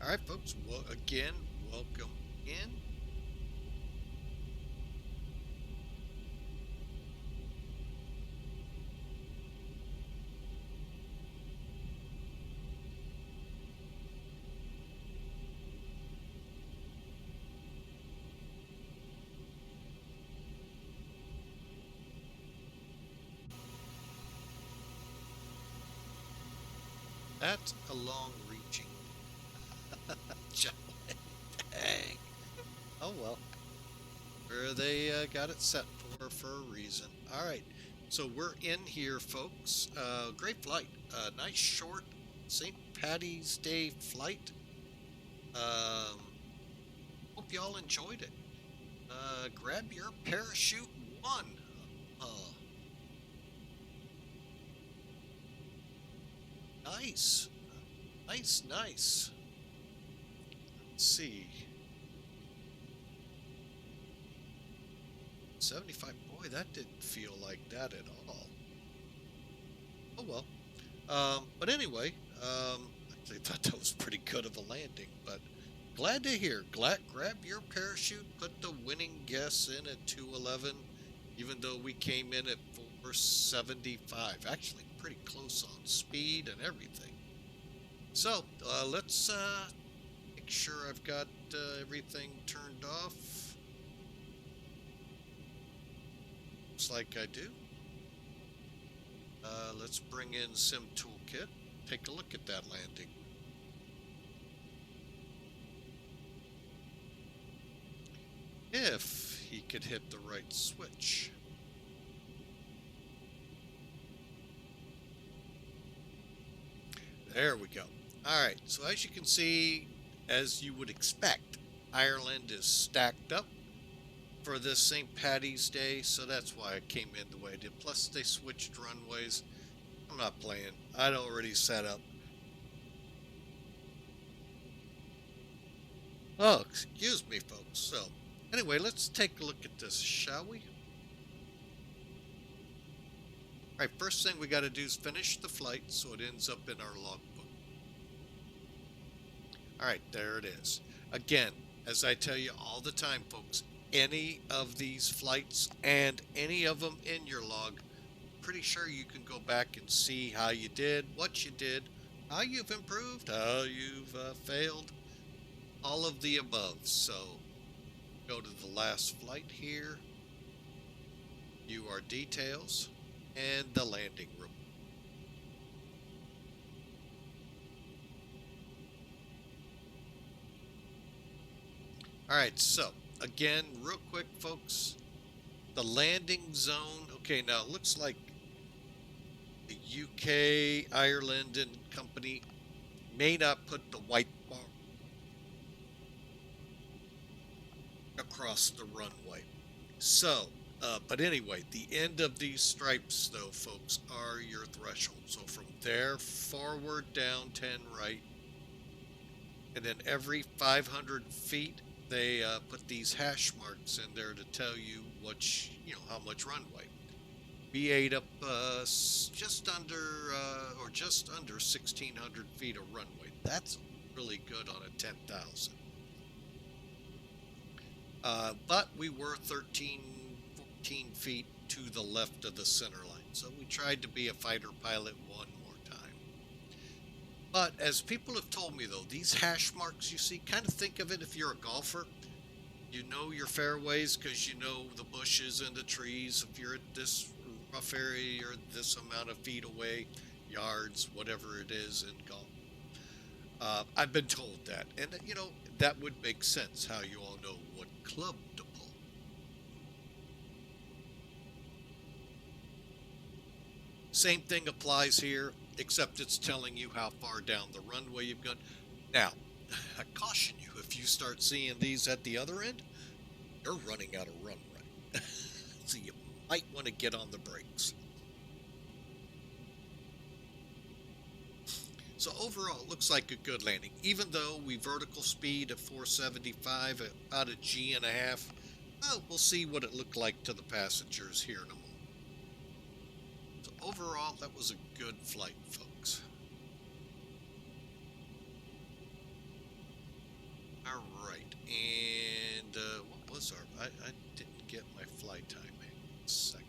alright, folks, well, again, welcome in. That's a long-reaching dang. Oh well. Where they got it set for a reason. Alright, so we're in here, folks. Great flight. Nice short St. Patty's Day flight. Hope y'all enjoyed it. Grab your parachute one. Nice. Nice. Let's see. 75. Boy, that didn't feel like that at all. Oh well. But anyway, actually thought that was pretty good of a landing, but glad to hear. Grab your parachute, put the winning guess in at 211, even though we came in at 475. Actually, pretty close on speed and everything. So, let's make sure I've got everything turned off. Looks like I do. Let's bring in Sim Toolkit. Take a look at that landing. If he could hit the right switch. There we go. Alright, so as you can see, as you would expect, Ireland is stacked up for this St. Paddy's Day, so that's why I came in the way I did. Plus, they switched runways. I'm not playing. I'd already set up. Oh, excuse me, folks. So, anyway, let's take a look at this, shall we? Alright, first thing we got to do is finish the flight so it ends up in our logbook. Alright, there it is. Again, as I tell you all the time, folks, any of these flights and any of them in your log, pretty sure you can go back and see how you did, what you did, how you've improved, how you've failed, all of the above. So, go to the last flight here, view our details, and the landing room. Alright, so, again, real quick, folks, the landing zone, okay, now it looks like the UK, Ireland, and company may not put the white bar across the runway. So, but anyway, the end of these stripes, though, folks, are your threshold. So from there forward, down 10 right, and then every 500 feet, they put these hash marks in there to tell you how much runway. We ate up just under 1,600 feet of runway. That's really good on a 10,000. But we were 13, 14 feet to the left of the center line. So we tried to be a fighter pilot one more time. But as people have told me, though, these hash marks you see, kind of think of it if you're a golfer. You know your fairways because you know the bushes and the trees. If you're at this rough area, you're this amount of feet away, yards, whatever it is in golf. I've been told that. And, that would make sense how you all know what club to pull. Same thing applies here, except it's telling you how far down the runway you've gone. Now, I caution you, if you start seeing these at the other end, you're running out of runway. So you might want to get on the brakes. So overall, it looks like a good landing. Even though we vertical speed at 475, at about a G and a half, well, we'll see what it looked like to the passengers here in a moment. So overall, that was a good flight, folks. All right, and what was our? I didn't get my flight time. Hang on a second.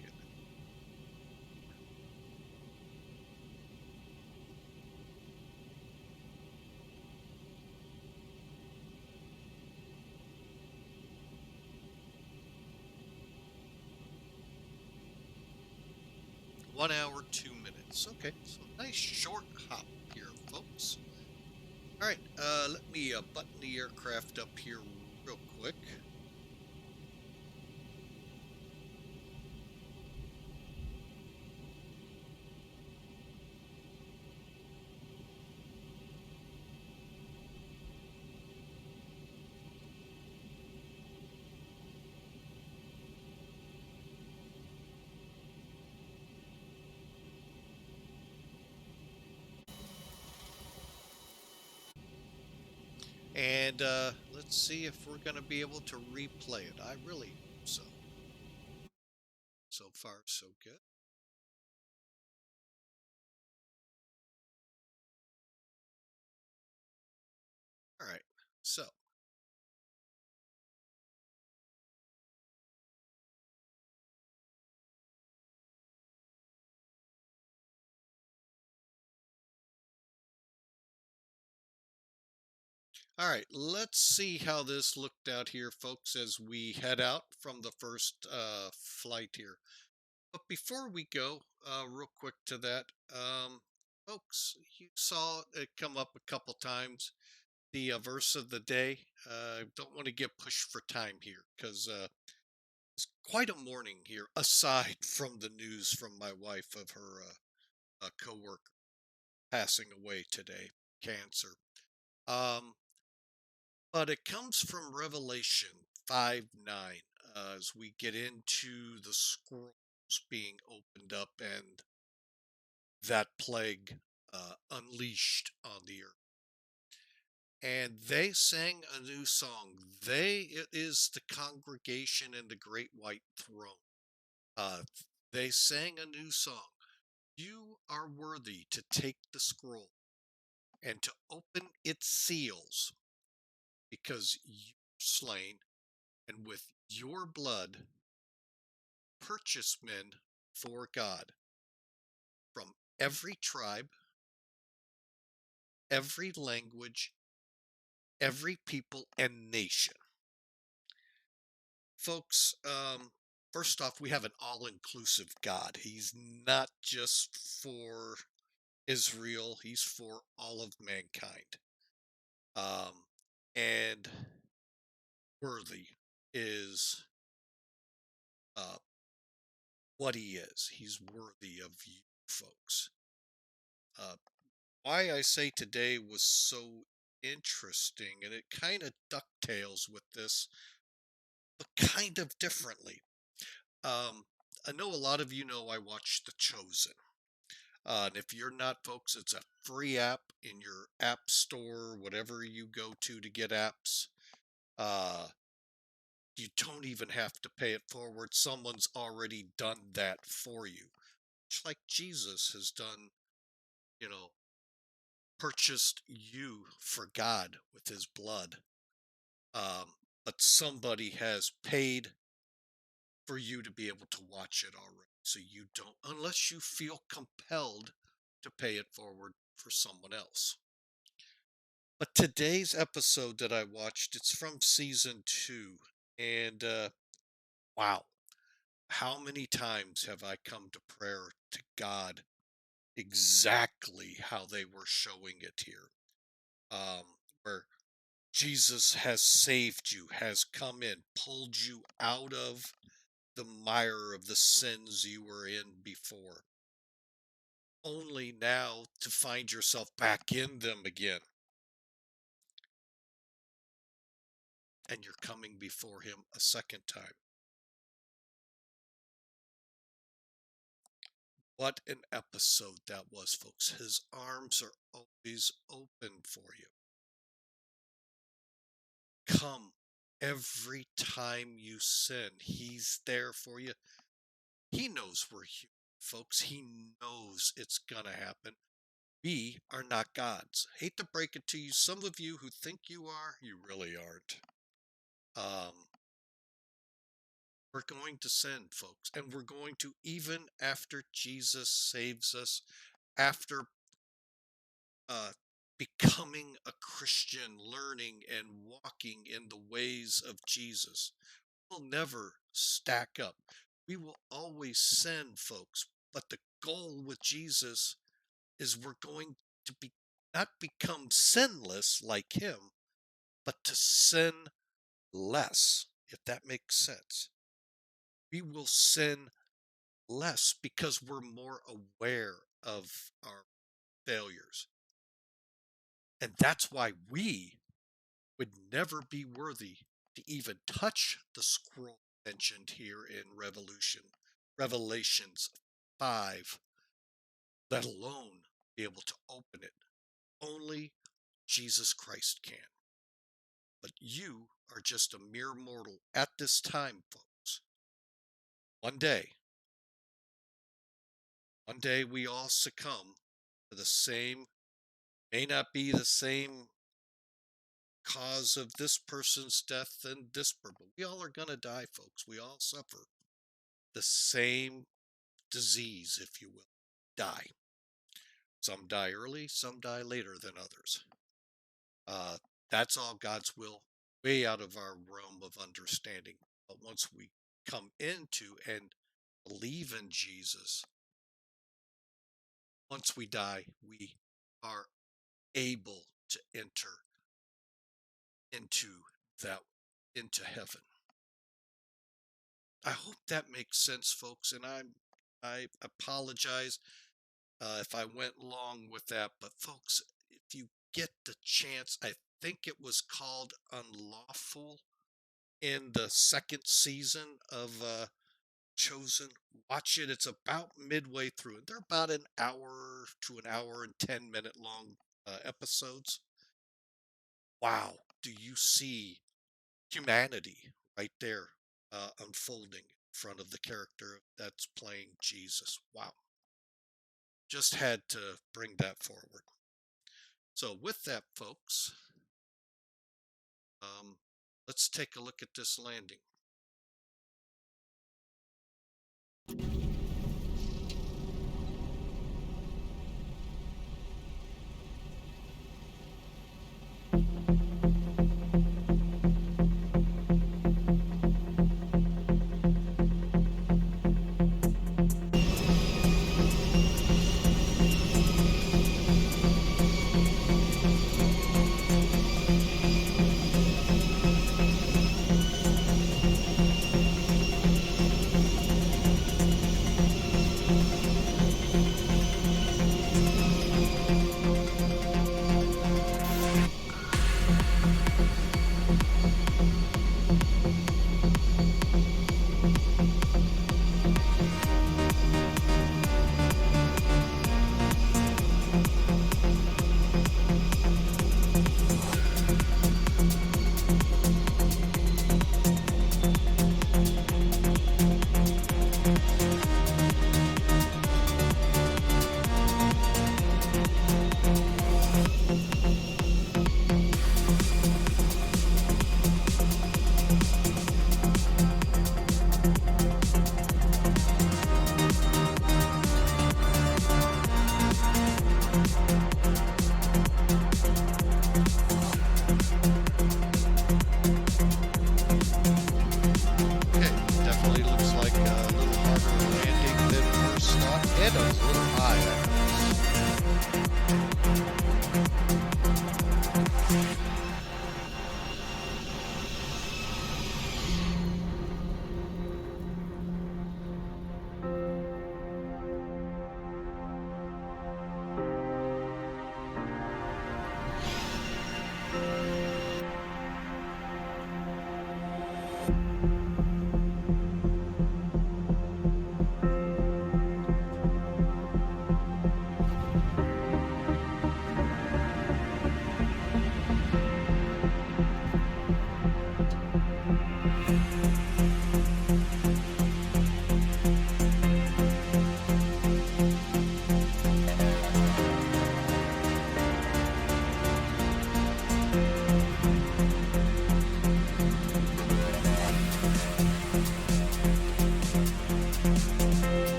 One hour, 2 minutes. Okay, so nice short hop here, folks. All right, let me button the aircraft up here real quick. And let's see if we're going to be able to replay it. I really hope so. So far, so good. All right, so All right, let's see how this looked out here, folks, as we head out from the first flight here. But before we go, real quick to that, folks, you saw it come up a couple times. The verse of the day. Don't want to get pushed for time here because it's quite a morning here, aside from the news from my wife of her coworker passing away today, cancer. But it comes from Revelation 5:9 as we get into the scrolls being opened up and that plague unleashed on the earth. And they sang a new song. It is the congregation in the great white throne. Uh, they sang a new song. You are worthy to take the scroll and to open its seals, because you were slain, and with your blood purchase men for God from every tribe, every language, every people, and nation. Folks, first off, we have an all-inclusive God. He's not just for Israel, he's for all of mankind. And worthy is what he is. He's worthy of you, folks. Why I say today was so interesting, and it kind of ducktails with this, but kind of differently. I know a lot of you know I watch The Chosen. And if you're not, folks, it's a free app in your app store, whatever you go to get apps. You don't even have to pay it forward. Someone's already done that for you. Just like Jesus has done, purchased you for God with his blood. But somebody has paid for you to be able to watch it already. So you don't, unless you feel compelled to pay it forward for someone else. But today's episode that I watched, it's from season 2. And wow, how many times have I come to prayer to God exactly how they were showing it here? Where Jesus has saved you, has come in, pulled you out of the mire of the sins you were in before, only now to find yourself back in them again. And you're coming before him a second time. What an episode that was, folks. His arms are always open for you. Come every time you sin. He's there for you. He knows we're human, folks. He knows it's gonna happen. We are not gods. Hate to break it to you. Some of you who think you are, you really aren't. We're going to sin, folks. And we're going to, even after Jesus saves us, after becoming a Christian, learning and walking in the ways of Jesus, we'll never stack up. We will always sin, folks. But the goal with Jesus is we're going to be not become sinless like him, but to sin less, if that makes sense. We will sin less because we're more aware of our failures. And that's why we would never be worthy to even touch the scroll mentioned here in Revelations 5, let alone be able to open it. Only Jesus Christ can. But you are just a mere mortal at this time, folks. One day we all succumb to the same, may not be the same cause of this person's death and this person, but we all are going to die, folks. We all suffer the same disease, if you will, die. Some die early, some die later than others. That's all God's will, way out of our realm of understanding. But once we come into and believe in Jesus, once we die, we are able to enter into heaven. I hope that makes sense, folks, and I apologize if I went long with that, but folks, if you get the chance, I think it was called Unlawful in the second season of Chosen. Watch it. It's about midway through, and they're about an hour to an hour and 10-minute long episodes. Wow, do you see humanity right there unfolding in front of the character that's playing Jesus? Wow. Just had to bring that forward. So with that, folks, let's take a look at this landing.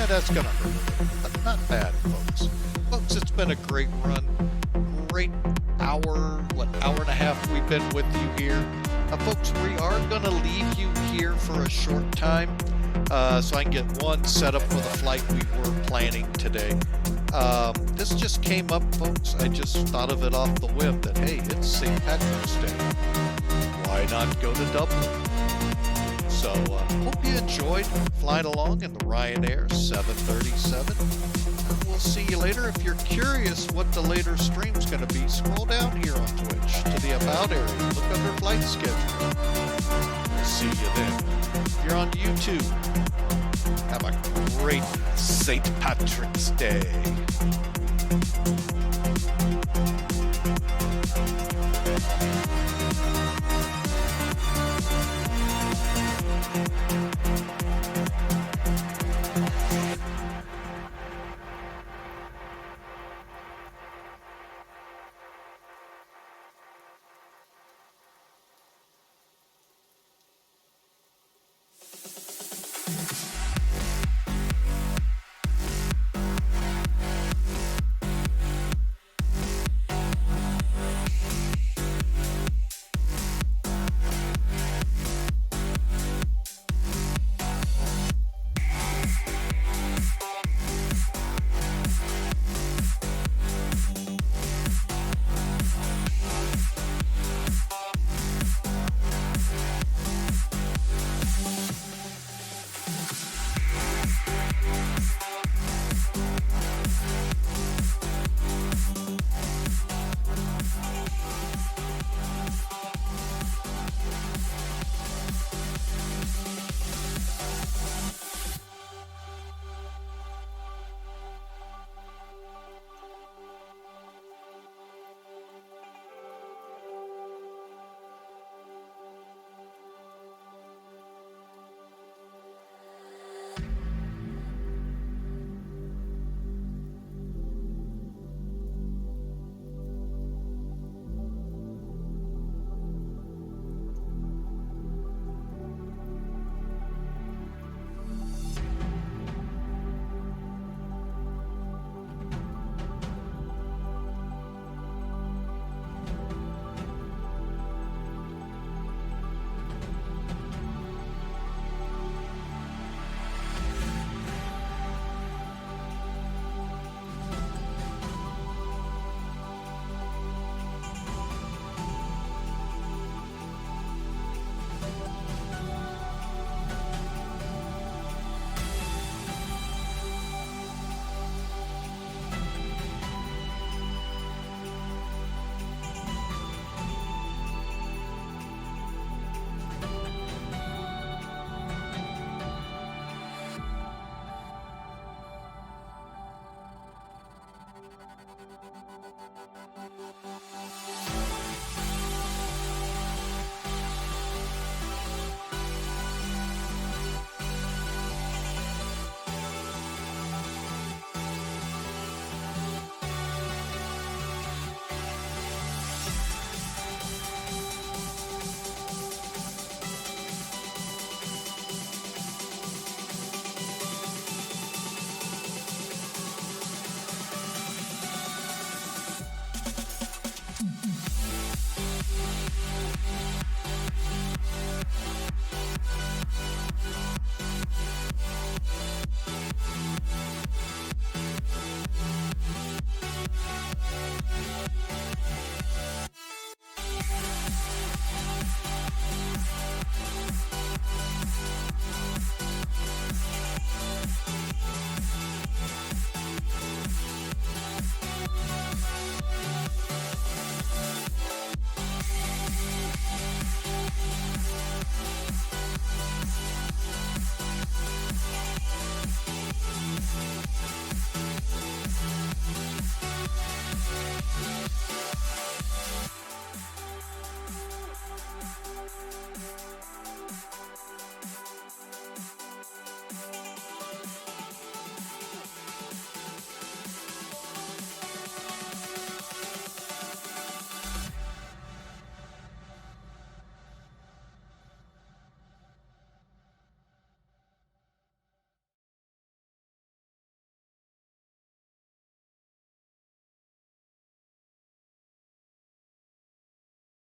That's gonna hurt, but not bad, folks. Folks, it's been a great run. Great hour and a half we've been with you here. Folks, we are gonna leave you here for a short time so I can get one set up for the flight we were planning today. This just came up, folks. I just thought of it off the whim that, hey, it's St. Patrick's Day. Why not go to Dublin? So, hope you enjoyed flying along in the Ryanair 737. And we'll see you later. If you're curious what the later stream's going to be, scroll down here on Twitch to the About area. Look under flight schedule. We'll see you then. If you're on YouTube, have a great St. Patrick's Day.